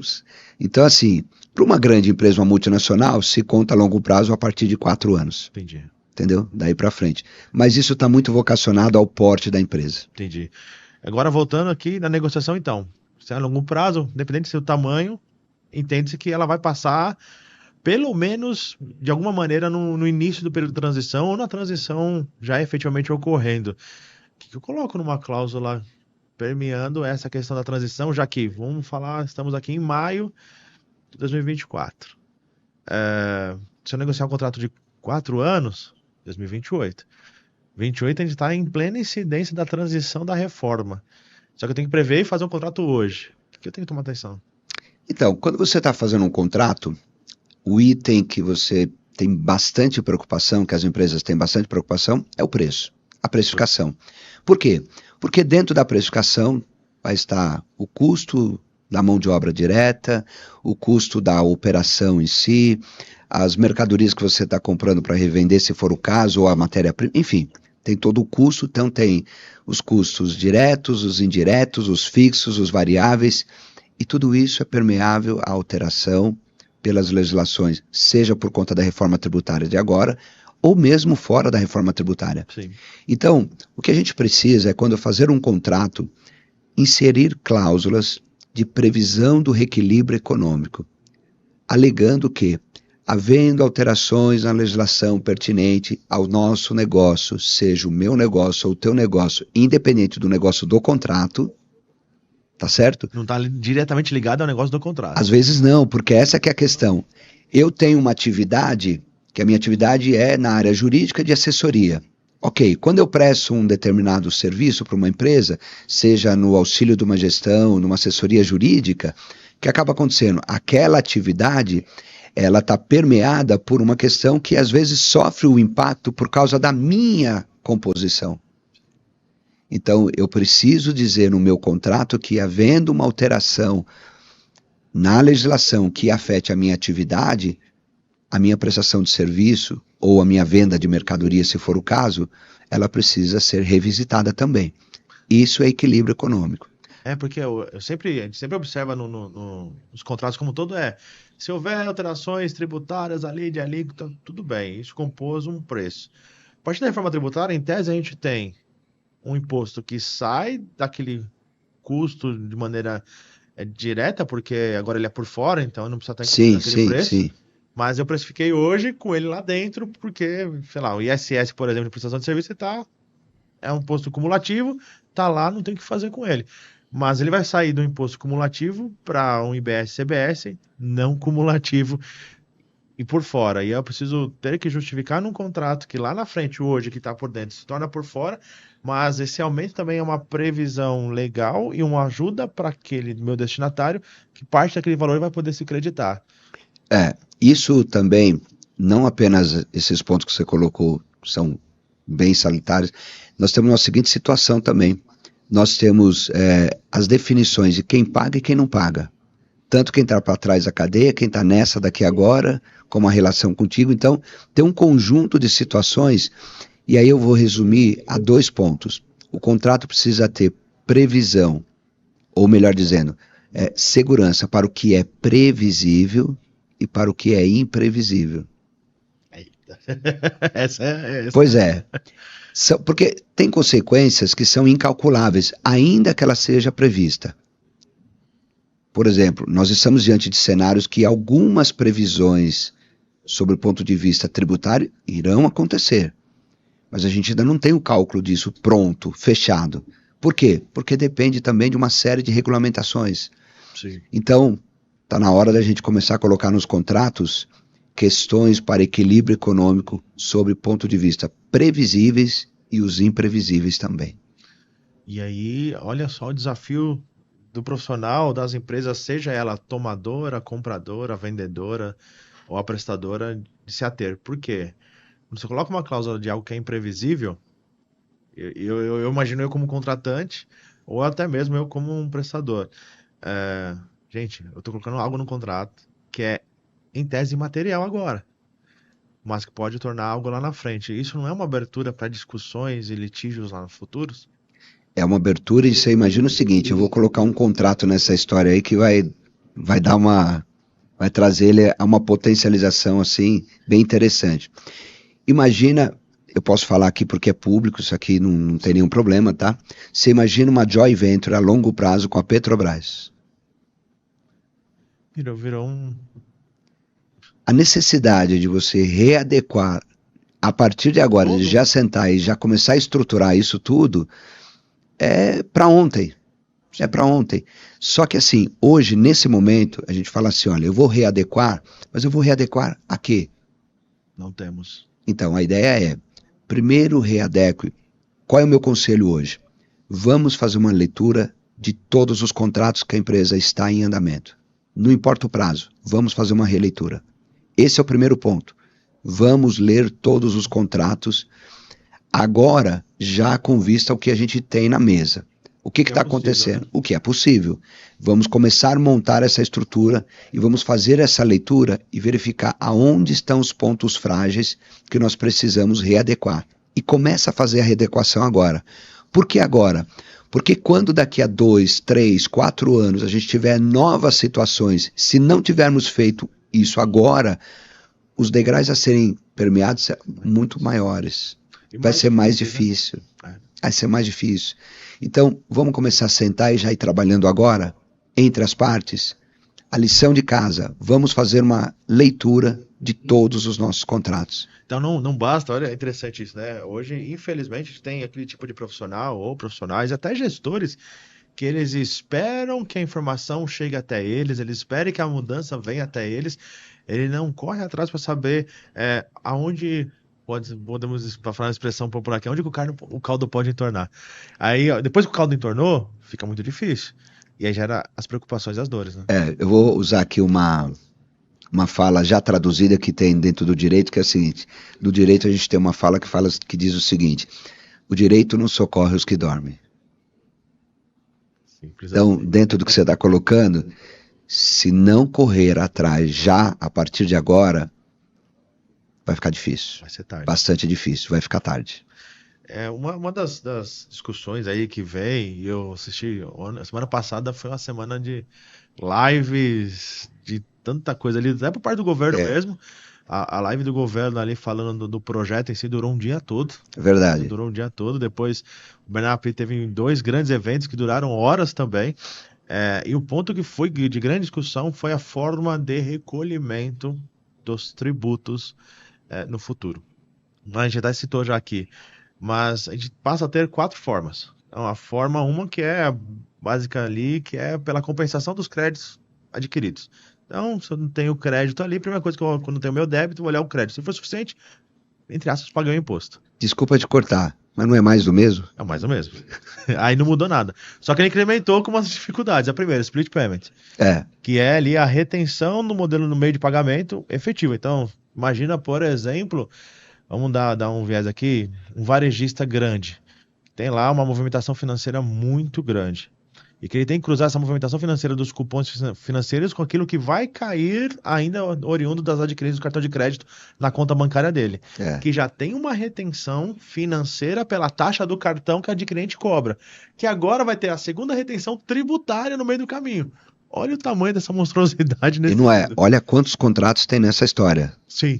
Então, assim, para uma grande empresa, uma multinacional, se conta a longo prazo a partir de 4 anos. Entendi. Entendeu? Daí para frente. Mas isso está muito vocacionado ao porte da empresa. Entendi. Agora, voltando aqui na negociação, então. Se é a longo prazo, independente do seu tamanho, entende-se que ela vai passar, pelo menos, de alguma maneira, no início do período de transição ou na transição já efetivamente ocorrendo. O que eu coloco numa cláusula permeando essa questão da transição, já que, vamos falar, estamos aqui em maio de 2024. Se eu negociar um contrato de 4 anos, 2028, 28 a gente está em plena incidência da transição da reforma. Só que eu tenho que prever e fazer um contrato hoje. O que eu tenho que tomar atenção? Então, quando você está fazendo um contrato, o item que você tem bastante preocupação, que as empresas têm bastante preocupação, é o preço, a precificação. Por quê? Porque dentro da precificação vai estar o custo da mão de obra direta, o custo da operação em si, as mercadorias que você está comprando para revender, se for o caso, ou a matéria-prima, enfim, tem todo o custo, então tem os custos diretos, os indiretos, os fixos, os variáveis, e tudo isso é permeável à alteração pelas legislações, seja por conta da reforma tributária de agora, ou mesmo fora da reforma tributária. Sim. Então, o que a gente precisa é, quando fazer um contrato, inserir cláusulas de previsão do reequilíbrio econômico, alegando que, havendo alterações na legislação pertinente ao nosso negócio, seja o meu negócio ou o teu negócio, independente do negócio do contrato, tá certo? Não está diretamente ligado ao negócio do contrato. Às vezes não, porque essa que é a questão. Eu tenho uma atividade, que a minha atividade é na área jurídica de assessoria. Ok, quando eu presto um determinado serviço para uma empresa, seja no auxílio de uma gestão, numa assessoria jurídica, o que acaba acontecendo? Aquela atividade, ela está permeada por uma questão que às vezes sofre o impacto por causa da minha composição. Então, eu preciso dizer no meu contrato que, havendo uma alteração na legislação que afete a minha atividade, a minha prestação de serviço ou a minha venda de mercadoria, se for o caso, ela precisa ser revisitada também. Isso é equilíbrio econômico. Porque a gente sempre observa nos contratos como todo se houver alterações tributárias ali, de alíquota, tudo bem, isso compôs um preço. A partir da reforma tributária, em tese, a gente tem um imposto que sai daquele custo de maneira direta, porque agora ele é por fora, então eu não precisa estar naquele preço. Sim. Mas eu precifiquei hoje com ele lá dentro, porque, sei lá, o ISS, por exemplo, de prestação de serviço, é um imposto cumulativo, tá lá, não tem o que fazer com ele. Mas ele vai sair do imposto cumulativo para um IBS-CBS não cumulativo e por fora. E eu preciso ter que justificar num contrato que lá na frente, hoje, que está por dentro, se torna por fora, mas esse aumento também é uma previsão legal e uma ajuda para aquele meu destinatário, que parte daquele valor vai poder se creditar. Isso também, não apenas esses pontos que você colocou são bem salutares, nós temos uma seguinte situação também. Nós temos as definições de quem paga e quem não paga. Tanto quem está para trás da cadeia, quem está nessa daqui agora, como a relação contigo. Então, tem um conjunto de situações, e aí eu vou resumir a 2 pontos. O contrato precisa ter previsão, ou melhor dizendo, segurança para o que é previsível e para o que é imprevisível. Essa. Pois é. Porque tem consequências que são incalculáveis, ainda que ela seja prevista. Por exemplo, nós estamos diante de cenários que algumas previsões sobre o ponto de vista tributário irão acontecer. Mas a gente ainda não tem o cálculo disso pronto, fechado. Por quê? Porque depende também de uma série de regulamentações. Sim. Então, está na hora da gente começar a colocar nos contratos questões para equilíbrio econômico sobre ponto de vista previsíveis e os imprevisíveis também. E aí, olha só o desafio do profissional, das empresas, seja ela tomadora, compradora, vendedora ou a prestadora, de se ater. Por quê? Quando você coloca uma cláusula de algo que é imprevisível, eu imagino eu como contratante ou até mesmo eu como um prestador. Gente, eu estou colocando algo no contrato que é em tese imaterial agora, mas que pode tornar algo lá na frente. Isso não é uma abertura para discussões e litígios lá no futuros? É uma abertura e você imagina o seguinte, eu vou colocar um contrato nessa história aí que vai dar vai trazer ele a uma potencialização assim, bem interessante. Imagina, eu posso falar aqui porque é público, isso aqui não tem nenhum problema, tá? Você imagina uma joint venture a longo prazo com a Petrobras. Virou um... A necessidade de você readequar, a partir de agora, de já sentar e já começar a estruturar isso tudo, é para ontem. É para ontem. Só que assim, hoje, nesse momento, a gente fala assim, olha, eu vou readequar, mas eu vou readequar a quê? Não temos. Então, a ideia é, Primeiro, readeque. Qual é o meu conselho hoje? Vamos fazer uma leitura de todos os contratos que a empresa está em andamento. Não importa o prazo, vamos fazer uma releitura. Esse é o primeiro ponto. Vamos ler todos os contratos agora, já com vista ao que a gente tem na mesa. O que está acontecendo? Né? O que é possível. Vamos começar a montar essa estrutura e vamos fazer essa leitura e verificar aonde estão os pontos frágeis que nós precisamos readequar. E começa a fazer a readequação agora. Por que agora? Porque quando daqui a 2, 3, 4 anos a gente tiver novas situações, se não tivermos feito isso agora, os degraus a serem permeados são muito maiores. Vai ser mais difícil. Vai ser mais difícil. Então, vamos começar a sentar e já ir trabalhando agora, entre as partes. A lição de casa, vamos fazer uma leitura de todos os nossos contratos. Então não basta, olha, é interessante isso, né? Hoje, infelizmente, a gente tem aquele tipo de profissional ou profissionais, até gestores, que eles esperam que a informação chegue até eles esperam que a mudança venha até eles, ele não corre atrás para saber aonde... Podemos falar uma expressão popular aqui, onde o caldo pode entornar. Aí, depois que o caldo entornou, fica muito difícil. E aí gera as preocupações e as dores, né? Eu vou usar aqui uma fala já traduzida que tem dentro do direito, que é a seguinte: no direito a gente tem uma fala que diz o seguinte: o direito não socorre os que dormem. Simples então, assim. Dentro do que você está colocando, se não correr atrás já a partir de agora, vai ficar difícil. Vai ser tarde. Bastante difícil, vai ficar tarde. Uma das discussões aí que vem, eu assisti, semana passada foi uma semana de lives, de tanta coisa ali, até por parte do governo mesmo. A live do governo ali falando do projeto em si durou um dia todo. É verdade. Durou um dia todo. Depois o Bernardo teve 2 grandes eventos que duraram horas também. E o ponto que foi de grande discussão foi a forma de recolhimento dos tributos no futuro. A gente até citou já aqui, mas a gente passa a ter 4 formas. Então, a forma uma que é a básica ali, que é pela compensação dos créditos adquiridos. Então, se eu não tenho crédito ali, a primeira coisa que quando eu tenho meu débito, eu vou olhar o crédito. Se for suficiente, entre aspas, paguei o imposto. Desculpa te cortar, mas não é mais do mesmo? É mais do mesmo. Aí não mudou nada. Só que ele incrementou com umas dificuldades. A primeira, split payment. Que é ali a retenção no modelo no meio de pagamento efetivo. Então, imagina, por exemplo, vamos dar um viés aqui, um varejista grande. Tem lá uma movimentação financeira muito grande. E que ele tem que cruzar essa movimentação financeira dos cupons financeiros com aquilo que vai cair ainda oriundo das adquiridas do cartão de crédito na conta bancária dele. Que já tem uma retenção financeira pela taxa do cartão que a adquirente cobra. Que agora vai ter a segunda retenção tributária no meio do caminho. Olha o tamanho dessa monstruosidade nesse. E não é, olha quantos contratos tem nessa história. Sim.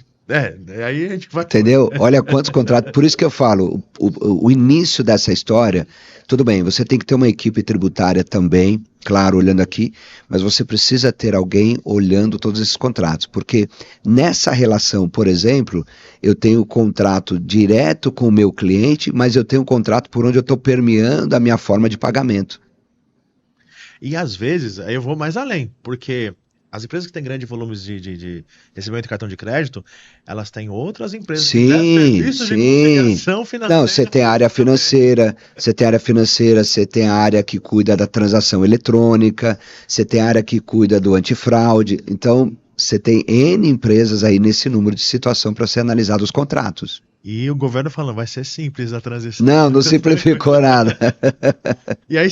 Aí a gente vai... Entendeu? Olha quantos contratos. Por isso que eu falo, o início dessa história, tudo bem, você tem que ter uma equipe tributária também, claro, olhando aqui, mas você precisa ter alguém olhando todos esses contratos, porque nessa relação, por exemplo, eu tenho contrato direto com o meu cliente, mas eu tenho um contrato por onde eu estou permeando a minha forma de pagamento. E às vezes, aí eu vou mais além, porque... As empresas que têm grandes volumes de recebimento de cartão de crédito, elas têm outras empresas que têm serviços de conciliação financeira. Não, você tem a área financeira, você tem a área que cuida da transação eletrônica, você tem a área que cuida do antifraude. Então, você tem N empresas aí nesse número de situação para ser analisado os contratos. E o governo falando, vai ser simples a transição. Não simplificou nada. E aí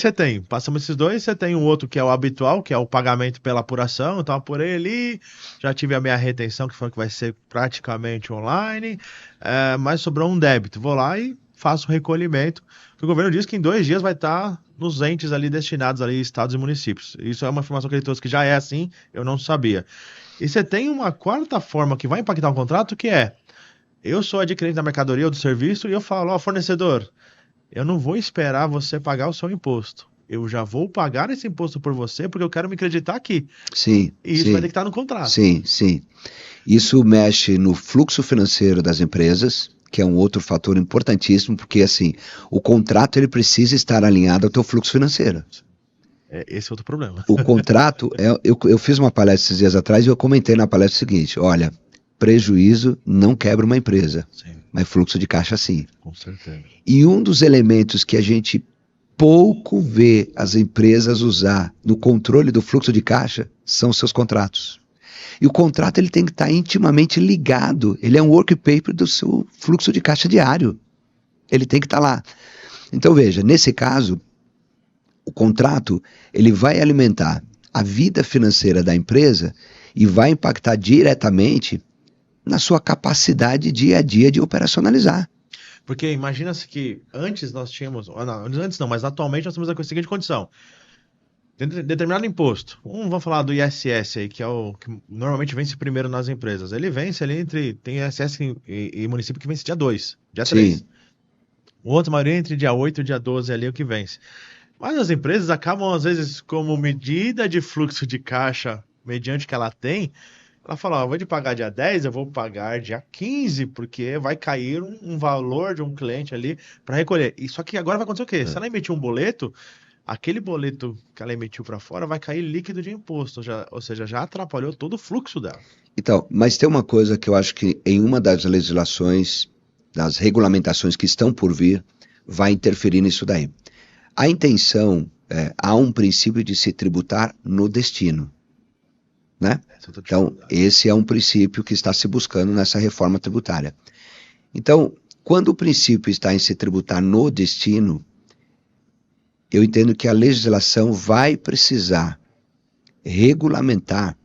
passamos esses 2, você tem um outro que é o habitual, que é o pagamento pela apuração, então apurei ali, já tive a minha retenção, que foi que vai ser praticamente online, mas sobrou um débito, vou lá e faço o recolhimento, que o governo diz que em 2 dias vai estar nos entes ali destinados ali, estados e municípios. Isso é uma informação que ele trouxe que já é assim, eu não sabia. E você tem uma 4ª forma que vai impactar o contrato, que é: eu sou adquirente da mercadoria ou do serviço e eu falo, fornecedor, eu não vou esperar você pagar o seu imposto. Eu já vou pagar esse imposto por você porque eu quero me acreditar aqui. Sim. E isso vai ter que estar no contrato. Sim. Isso mexe no fluxo financeiro das empresas, que é um outro fator importantíssimo, porque assim, o contrato ele precisa estar alinhado ao teu fluxo financeiro. Esse é outro problema. O contrato, eu fiz uma palestra esses dias atrás e eu comentei na palestra o seguinte: olha, prejuízo não quebra uma empresa. Sim. mas fluxo de caixa sim. Com certeza. E um dos elementos que a gente pouco vê as empresas usar no controle do fluxo de caixa são seus contratos. E o contrato ele tem que estar intimamente ligado, ele é um work paper do seu fluxo de caixa diário. Ele tem que estar lá. Então veja, nesse caso, o contrato ele vai alimentar a vida financeira da empresa e vai impactar diretamente na sua capacidade dia a dia de operacionalizar. Porque imagina-se que antes nós tínhamos, antes não, mas atualmente nós temos a seguinte condição. Tem determinado imposto. Vamos falar do ISS aí, que é o que normalmente vence primeiro nas empresas. Ele vence ali tem ISS e município que vence dia 2, dia 3. Sim. O outro, a maioria entre dia 8 e dia 12 ali é o que vence. Mas as empresas acabam, às vezes, como medida de fluxo de caixa, mediante que ela tem, ela fala, ao invés de pagar dia 10, eu vou pagar dia 15, porque vai cair um valor de um cliente ali para recolher. E só que agora vai acontecer o quê? Se ela emitir um boleto, aquele boleto que ela emitiu para fora vai cair líquido de imposto, ou seja, já atrapalhou todo o fluxo dela. Então, mas tem uma coisa que eu acho que em uma das legislações, das regulamentações que estão por vir, vai interferir nisso daí. A intenção há um princípio de se tributar no destino, né? Então, esse é um princípio que está se buscando nessa reforma tributária. Então, quando o princípio está em se tributar no destino, eu entendo que a legislação vai precisar regulamentar,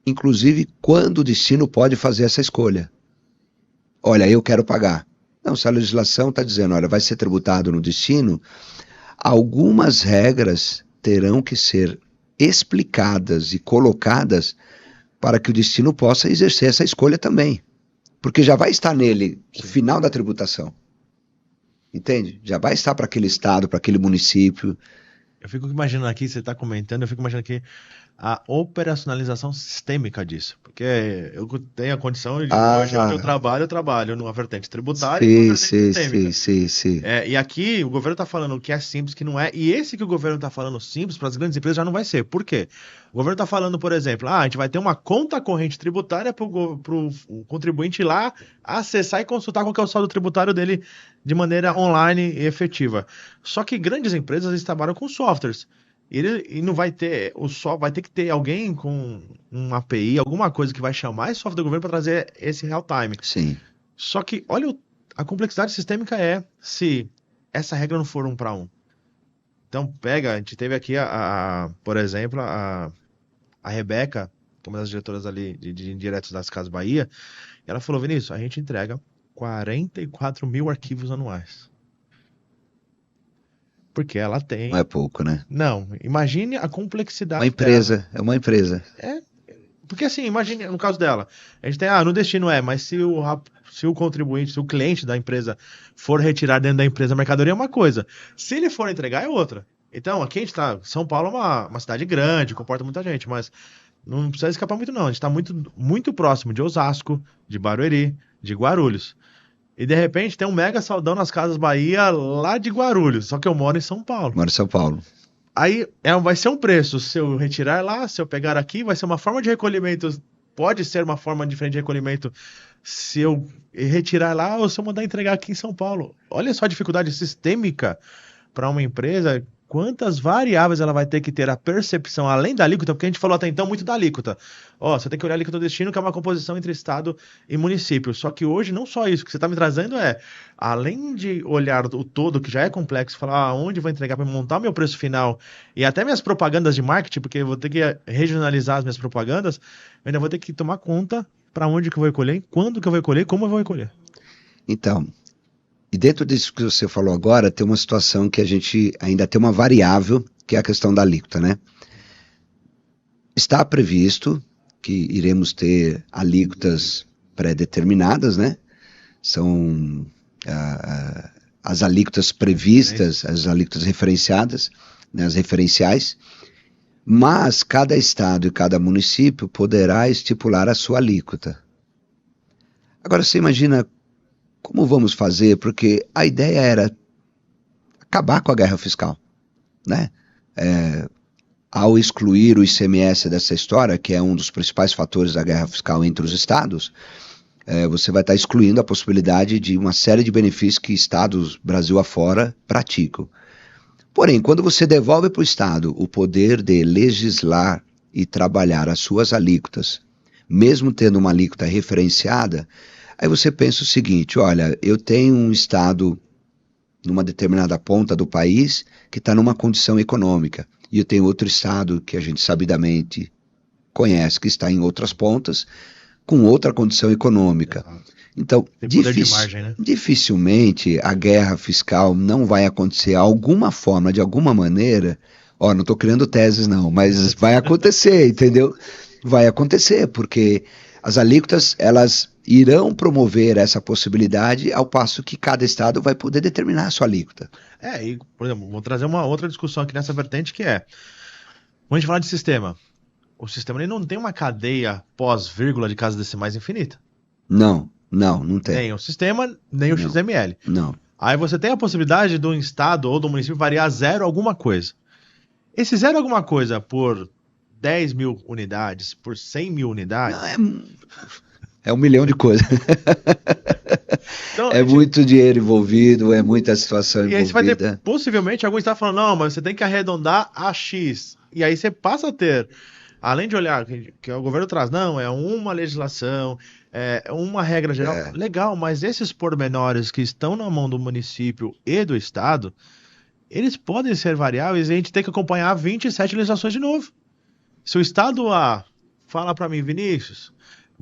inclusive quando o destino pode fazer essa escolha. Olha, eu quero pagar. Não, se a legislação está dizendo, olha, vai ser tributado no destino, algumas regras terão que ser explicadas e colocadas para que o destino possa exercer essa escolha também. Porque já vai estar nele o final da tributação. Entende? Já vai estar para aquele estado, para aquele município. Eu fico imaginando aqui, você está comentando, eu fico imaginando aqui a operacionalização sistêmica disso. Porque eu tenho a condição de, hoje onde eu trabalho numa vertente tributária e numa vertente sistêmica. Sim. E aqui o governo está falando que é simples, que não é. E esse que o governo está falando simples para as grandes empresas já não vai ser. Por quê? O governo está falando, por exemplo, a gente vai ter uma conta corrente tributária para o contribuinte ir lá acessar e consultar qual que é o saldo tributário dele de maneira online e efetiva. Só que grandes empresas eles trabalham com softwares. E não vai ter, vai ter que ter alguém com uma API, alguma coisa que vai chamar esse software do governo para trazer esse real time. Sim. Só que olha a complexidade sistêmica se essa regra não for 1 para 1. Então a gente teve aqui por exemplo, a Rebeca, que é uma das diretoras ali de indiretos das Casas Bahia, e ela falou, Vinícius, a gente entrega 44 mil arquivos anuais. Porque ela tem... Não é pouco, né? Não, imagine a complexidade uma empresa, dela. É uma empresa. Porque assim, imagine, no caso dela, a gente tem, no destino mas se o contribuinte, se o cliente da empresa for retirar dentro da empresa a mercadoria é uma coisa, se ele for entregar é outra. Então, aqui a gente tá, São Paulo é uma cidade grande, comporta muita gente, mas não precisa escapar muito não, a gente tá muito, muito próximo de Osasco, de Barueri, de Guarulhos. E de repente tem um mega saldão nas Casas Bahia lá de Guarulhos, só que eu moro em São Paulo. Moro em São Paulo. Aí vai ser um preço, se eu retirar lá, se eu pegar aqui, vai ser uma forma de recolhimento, pode ser uma forma diferente de recolhimento se eu retirar lá ou se eu mandar entregar aqui em São Paulo. Olha só a dificuldade sistêmica para uma empresa, quantas variáveis ela vai ter que ter a percepção, além da alíquota, porque a gente falou até então muito da alíquota. Você tem que olhar a alíquota do destino, que é uma composição entre estado e município. Só que hoje não só isso, o que você está me trazendo além de olhar o todo, que já é complexo, falar onde vou entregar para montar meu preço final e até minhas propagandas de marketing, porque eu vou ter que regionalizar as minhas propagandas, eu ainda vou ter que tomar conta para onde que eu vou recolher, quando que eu vou recolher, como eu vou recolher. Então, e dentro disso que você falou agora, tem uma situação que a gente ainda tem uma variável, que é a questão da alíquota, né? Está previsto que iremos ter alíquotas pré-determinadas, né? São as alíquotas previstas, as alíquotas referenciadas, né? As referenciais, mas cada estado e cada município poderá estipular a sua alíquota. Agora, você imagina como vamos fazer, porque a ideia era acabar com a guerra fiscal, né? Ao excluir o ICMS dessa história, que é um dos principais fatores da guerra fiscal entre os estados, você vai estar excluindo a possibilidade de uma série de benefícios que estados Brasil afora praticam. Porém, quando você devolve para o Estado o poder de legislar e trabalhar as suas alíquotas, mesmo tendo uma alíquota referenciada, aí você pensa o seguinte, olha, eu tenho um Estado numa determinada ponta do país que está numa condição econômica, e eu tenho outro Estado que a gente sabidamente conhece, que está em outras pontas, com outra condição econômica. Então, Tem poder de margem, né? dificilmente a guerra fiscal não vai acontecer. Alguma forma, de alguma maneira, não estou criando teses não, mas vai acontecer, entendeu? Vai acontecer, porque as alíquotas, elas irão promover essa possibilidade, ao passo que cada estado vai poder determinar a sua alíquota. E, por exemplo, vou trazer uma outra discussão aqui nessa vertente, que é, quando a gente fala de sistema, o sistema ele não tem uma cadeia pós-vírgula de casas decimais infinita. Não tem. Nem o sistema, nem o Não. XML. Não. Aí você tem a possibilidade de um estado ou do município variar zero alguma coisa. Esse zero alguma coisa por 10 mil unidades, por 100 mil unidades... Não, é 1 milhão de coisas. Então, muito dinheiro envolvido, é muita situação envolvida. E aí você vai ter, possivelmente, algum estado falando, não, mas você tem que arredondar a X. E aí você passa a ter, além de olhar, que o governo traz, não, é uma legislação, é uma regra geral, legal, mas esses pormenores que estão na mão do município e do estado, eles podem ser variáveis e a gente tem que acompanhar 27 legislações de novo. Se o estado A fala para mim, Vinícius,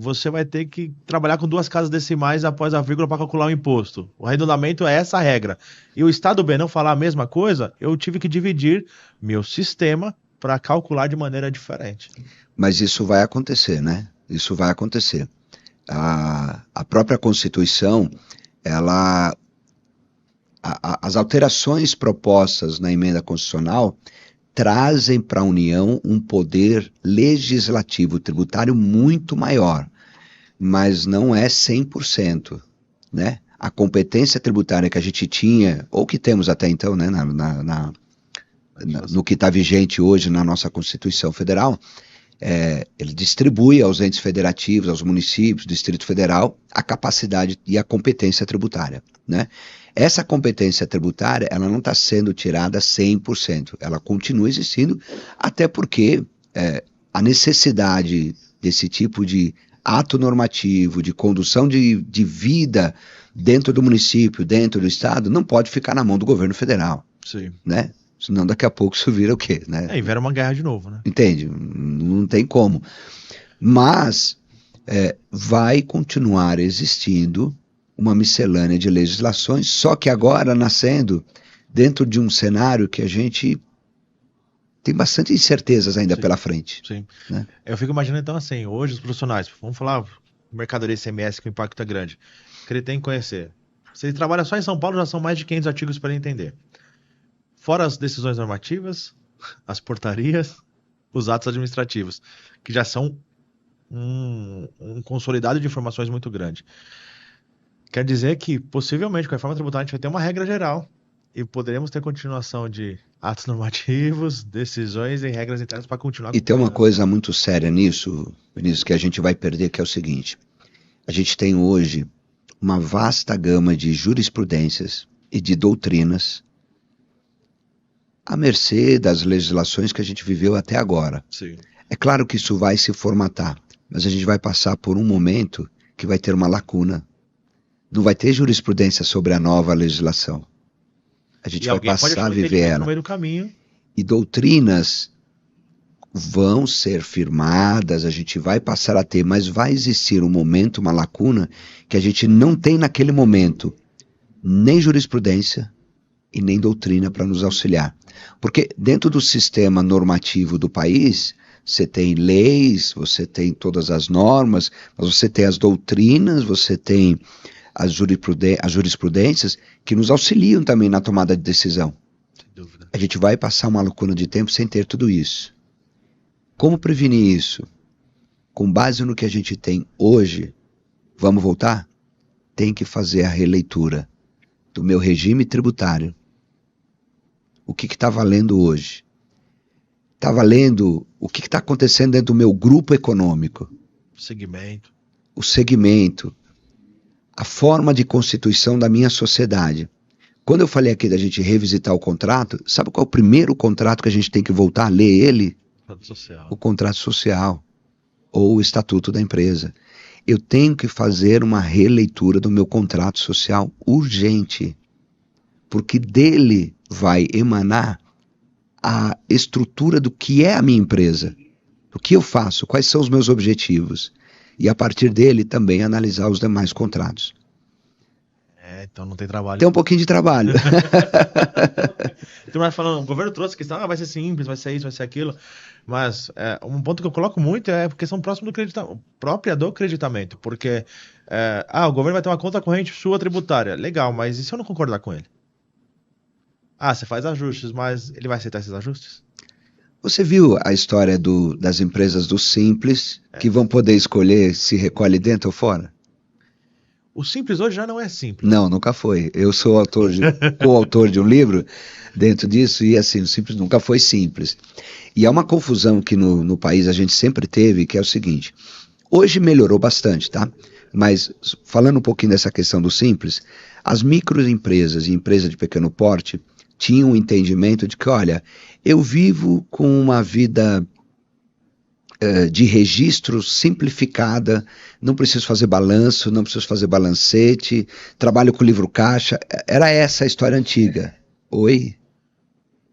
você vai ter que trabalhar com 2 casas decimais após a vírgula para calcular o imposto. O arredondamento é essa a regra. E o estado B não falar a mesma coisa, eu tive que dividir meu sistema para calcular de maneira diferente. Mas isso vai acontecer, né? Isso vai acontecer. A própria Constituição, as alterações propostas na emenda constitucional trazem para a União um poder legislativo tributário muito maior, mas não é 100%, né? A competência tributária que a gente tinha, ou que temos até então, né, no que está vigente hoje na nossa Constituição Federal, ele distribui aos entes federativos, aos municípios, Distrito Federal, a capacidade e a competência tributária, né? Essa competência tributária, ela não está sendo tirada 100%, ela continua existindo, até porque a necessidade desse tipo de ato normativo, de condução de vida dentro do município, dentro do estado, não pode ficar na mão do governo federal. Sim. Né? Senão daqui a pouco isso vira o quê? Né? E vira uma guerra de novo, né? Entende? Não tem como. Mas vai continuar existindo uma miscelânea de legislações, só que agora nascendo dentro de um cenário que a gente tem bastante incertezas ainda pela frente. Sim. Né? Eu fico imaginando então assim, hoje os profissionais, vamos falar mercadoria ICMS que o impacto é grande, que ele tem que conhecer. Se ele trabalha só em São Paulo, já são mais de 500 artigos para ele entender. Fora as decisões normativas, as portarias, os atos administrativos, que já são um consolidado de informações muito grande. Quer dizer que, possivelmente, com a reforma tributária, a gente vai ter uma regra geral e poderemos ter continuação de atos normativos, decisões e regras internas para continuar. E tem uma coisa muito séria nisso, Vinícius, que a gente vai perder, que é o seguinte. A gente tem hoje uma vasta gama de jurisprudências e de doutrinas à mercê das legislações que a gente viveu até agora. Sim. É claro que isso vai se formatar, mas a gente vai passar por um momento que vai ter uma lacuna. Não vai ter jurisprudência sobre a nova legislação. A gente vai passar a viver ela. No meio do caminho. E doutrinas vão ser firmadas, a gente vai passar a ter, mas vai existir um momento, uma lacuna, que a gente não tem naquele momento nem jurisprudência e nem doutrina para nos auxiliar. Porque dentro do sistema normativo do país, você tem leis, você tem todas as normas, mas você tem as doutrinas, você tem as jurisprudências que nos auxiliam também na tomada de decisão. Sem dúvida. A gente vai passar uma lacuna de tempo sem ter tudo isso. Como prevenir isso? Com base no que a gente tem hoje, vamos voltar? Tem que fazer a releitura do meu regime tributário. O que está valendo hoje? Está valendo o que está acontecendo dentro do meu grupo econômico. Segmento. O segmento. a forma de constituição da minha sociedade. Quando eu falei aqui da gente revisitar o contrato, sabe qual é o primeiro contrato que a gente tem que voltar a ler ele? Social. O contrato social, ou o estatuto da empresa. Eu tenho que fazer uma releitura do meu contrato social urgente, porque dele vai emanar a estrutura do que é a minha empresa, o que eu faço, quais são os meus objetivos, e a partir dele também analisar os demais contratos. Então não tem trabalho. Tem um pouquinho de trabalho. Tu mais falando, o governo trouxe a questão, vai ser simples, vai ser isso, vai ser aquilo, mas um ponto que eu coloco muito é a questão próxima do creditamento, própria do creditamento, porque o governo vai ter uma conta corrente sua tributária, legal, mas e se eu não concordar com ele? Você faz ajustes, mas ele vai aceitar esses ajustes? Você viu a história das empresas do Simples, que vão poder escolher se recolhe dentro ou fora? O Simples hoje já não é simples. Não, nunca foi. Eu sou coautor de um livro dentro disso, e assim, o Simples nunca foi simples. E há uma confusão que no país a gente sempre teve, que é o seguinte: hoje melhorou bastante, tá? Mas falando um pouquinho dessa questão do Simples, as microempresas e empresas de pequeno porte tinham um entendimento de que, olha, eu vivo com uma vida de registro simplificada, não preciso fazer balanço, não preciso fazer balancete, trabalho com livro caixa. Era essa a história antiga. Oi?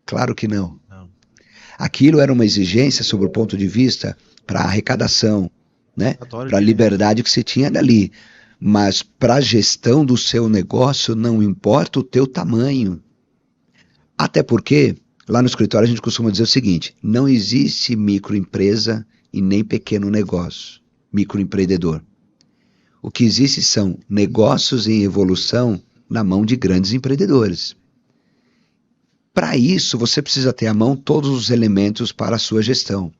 Claro que não. Aquilo era uma exigência sob o ponto de vista para a arrecadação, né? Para a liberdade que você tinha dali. Mas para a gestão do seu negócio não importa o teu tamanho. Até porque, lá no escritório a gente costuma dizer o seguinte: não existe microempresa e nem pequeno negócio, microempreendedor. O que existe são negócios em evolução na mão de grandes empreendedores. Para isso, você precisa ter à mão todos os elementos para a sua gestão.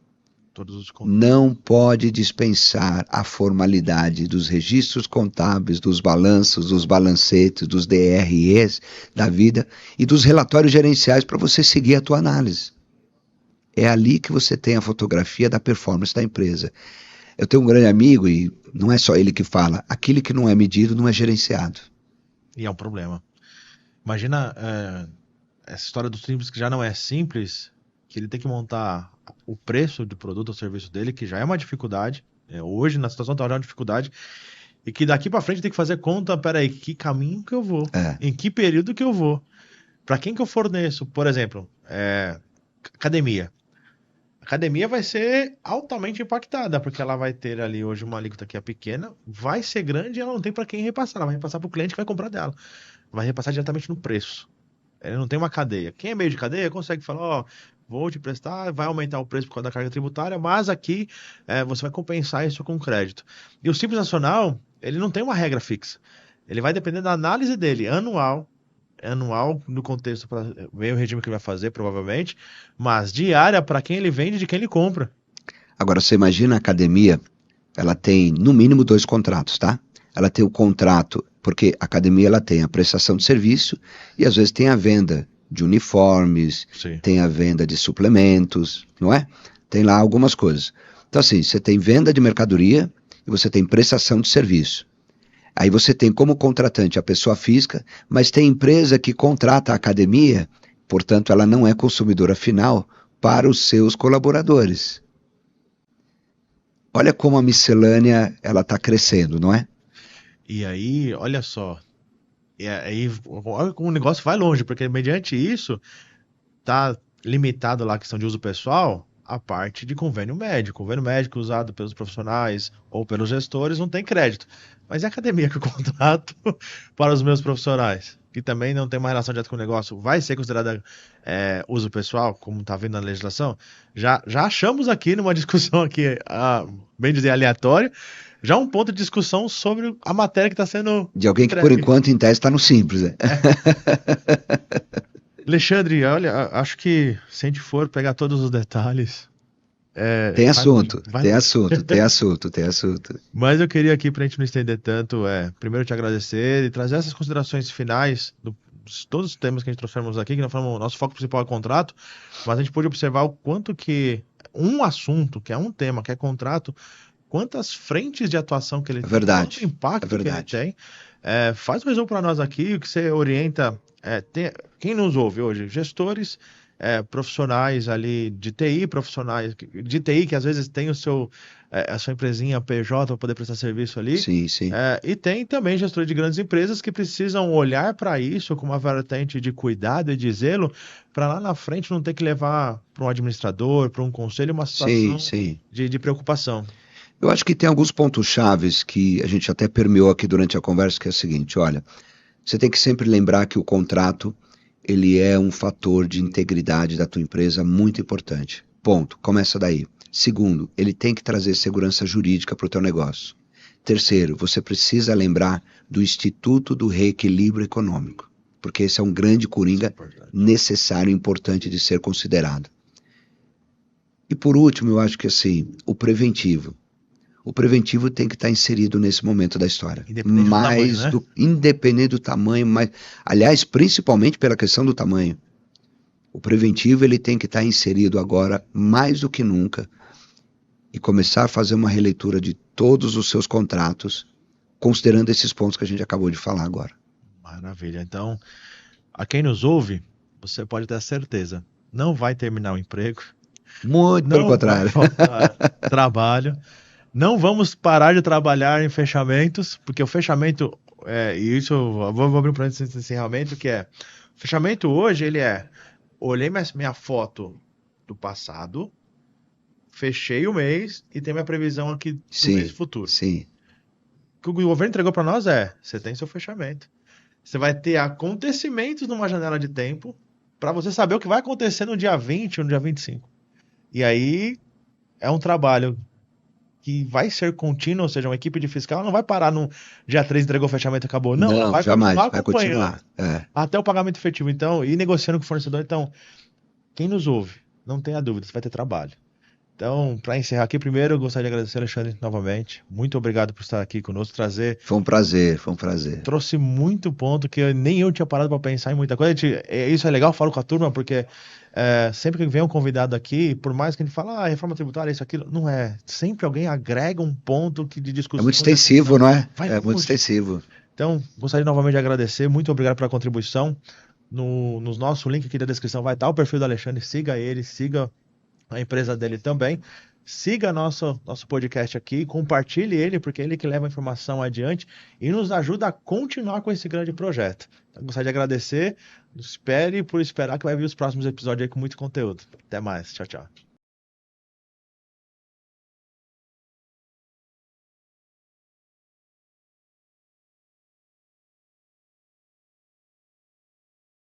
Não pode dispensar a formalidade dos registros contábeis, dos balanços, dos balancetes, dos DREs da vida e dos relatórios gerenciais para você seguir a tua análise. É ali que você tem a fotografia da performance da empresa. Eu tenho um grande amigo, e não é só ele que fala, aquilo que não é medido não é gerenciado. E é um problema. Imagina essa história do Simples, que já não é simples, que ele tem que montar o preço do produto ou serviço dele, que já é uma dificuldade, hoje na situação atual já é uma dificuldade, e que daqui para frente tem que fazer conta, peraí, que caminho que eu vou? Em que período que eu vou? Para quem que eu forneço? Por exemplo, academia. A academia vai ser altamente impactada, porque ela vai ter ali hoje uma alíquota que é pequena, vai ser grande e ela não tem para quem repassar, ela vai repassar para o cliente que vai comprar dela. Vai repassar diretamente no preço. Ele não tem uma cadeia. Quem é meio de cadeia consegue falar, vou te prestar, vai aumentar o preço por causa da carga tributária, mas aqui você vai compensar isso com crédito. E o Simples Nacional, ele não tem uma regra fixa. Ele vai depender da análise dele, anual no contexto para ver o regime que ele vai fazer, provavelmente, mas diária para quem ele vende e de quem ele compra. Agora, você imagina a academia, ela tem no mínimo 2 contratos, tá? Ela tem o contrato, porque a academia ela tem a prestação de serviço e às vezes tem a venda de uniformes, Sim. Tem a venda de suplementos, não é? Tem lá algumas coisas. Então assim, você tem venda de mercadoria e você tem prestação de serviço. Aí você tem como contratante a pessoa física, mas tem empresa que contrata a academia, portanto ela não é consumidora final para os seus colaboradores. Olha como a miscelânea ela está crescendo, não é? E aí, olha só, aí olha como o negócio vai longe, porque mediante isso tá limitado lá a questão de uso pessoal, a parte de convênio médico. Convênio médico usado pelos profissionais ou pelos gestores não tem crédito. Mas é a academia que eu contrato para os meus profissionais, que também não tem uma relação direta com o negócio, vai ser considerada uso pessoal, como está vindo na legislação? Já achamos aqui numa discussão aqui, bem dizer, aleatória, já um ponto de discussão sobre a matéria que está sendo de alguém que, por enquanto, em tese, está no Simples. Né? Alexandre, olha, acho que se a gente for pegar todos os detalhes... Tem assunto, tem assunto. Mas eu queria aqui, para a gente não estender tanto, primeiro te agradecer e trazer essas considerações finais de todos os temas que a gente trouxemos aqui, que não falamos, nosso foco principal é contrato, mas a gente pôde observar o quanto que um assunto, que é um tema, que é contrato, quantas frentes de atuação que ele tem, quanto impacto que ele tem, Faz um resumo para nós aqui, o que você orienta, quem nos ouve hoje? Gestores, profissionais ali de TI, profissionais de TI que às vezes tem a sua empresinha PJ para poder prestar serviço ali, Sim, sim. e tem também gestores de grandes empresas que precisam olhar para isso com uma vertente de cuidado e de zelo, para lá na frente não ter que levar para um administrador, para um conselho, uma Sim, situação sim. de preocupação. Eu acho que tem alguns pontos chaves que a gente até permeou aqui durante a conversa, que é o seguinte, olha, você tem que sempre lembrar que o contrato, ele é um fator de integridade da tua empresa muito importante. Ponto. Começa daí. Segundo, ele tem que trazer segurança jurídica para o teu negócio. Terceiro, você precisa lembrar do Instituto do Reequilíbrio Econômico, porque esse é um grande coringa necessário e importante de ser considerado. E por último, eu acho que assim, o preventivo. O preventivo tem que estar inserido nesse momento da história. Independente do tamanho, né? Independente do tamanho, mas, aliás, principalmente pela questão do tamanho. O preventivo ele tem que estar inserido agora, mais do que nunca, e começar a fazer uma releitura de todos os seus contratos, considerando esses pontos que a gente acabou de falar agora. Maravilha. Então, a quem nos ouve, você pode ter certeza, não vai terminar o emprego, Muito pelo não vai contrário. faltar trabalho. Não vamos parar de trabalhar em fechamentos, porque o fechamento, e isso eu vou abrir um parênteses nesse encerramento, que é, o fechamento hoje, olhei minha foto do passado, fechei o mês e tem minha previsão aqui do mês futuro. Sim. O que o governo entregou para nós você tem seu fechamento. Você vai ter acontecimentos numa janela de tempo para você saber o que vai acontecer no dia 20 ou no dia 25. E aí é um trabalho que vai ser contínuo, ou seja, uma equipe de fiscal não vai parar no dia 3, entregou o fechamento e acabou. Não, ela vai jamais, continuar vai acompanhando continuar. até o pagamento efetivo. Então, e negociando com o fornecedor. Então, quem nos ouve, não tenha dúvida, você vai ter trabalho. Então, para encerrar aqui, primeiro eu gostaria de agradecer, Alexandre, novamente. Muito obrigado por estar aqui conosco, Foi um prazer. trouxe muito ponto que nem eu tinha parado para pensar em muita coisa. Isso é legal, eu falo com a turma, porque sempre que vem um convidado aqui, por mais que a gente fala, reforma tributária, isso, aquilo, não é. Sempre alguém agrega um ponto de discussão. É muito extensivo, não é? Vai É muito longe. extensivo. Então, gostaria novamente de agradecer. Muito obrigado pela contribuição. No nosso link aqui da descrição vai estar o perfil do Alexandre. Siga ele, siga a empresa dele também. Siga nosso podcast aqui, compartilhe ele, porque é ele que leva a informação adiante e nos ajuda a continuar com esse grande projeto. Então, gostaria de agradecer. Espere por esperar que vai vir os próximos episódios aí com muito conteúdo. Até mais. Tchau, tchau.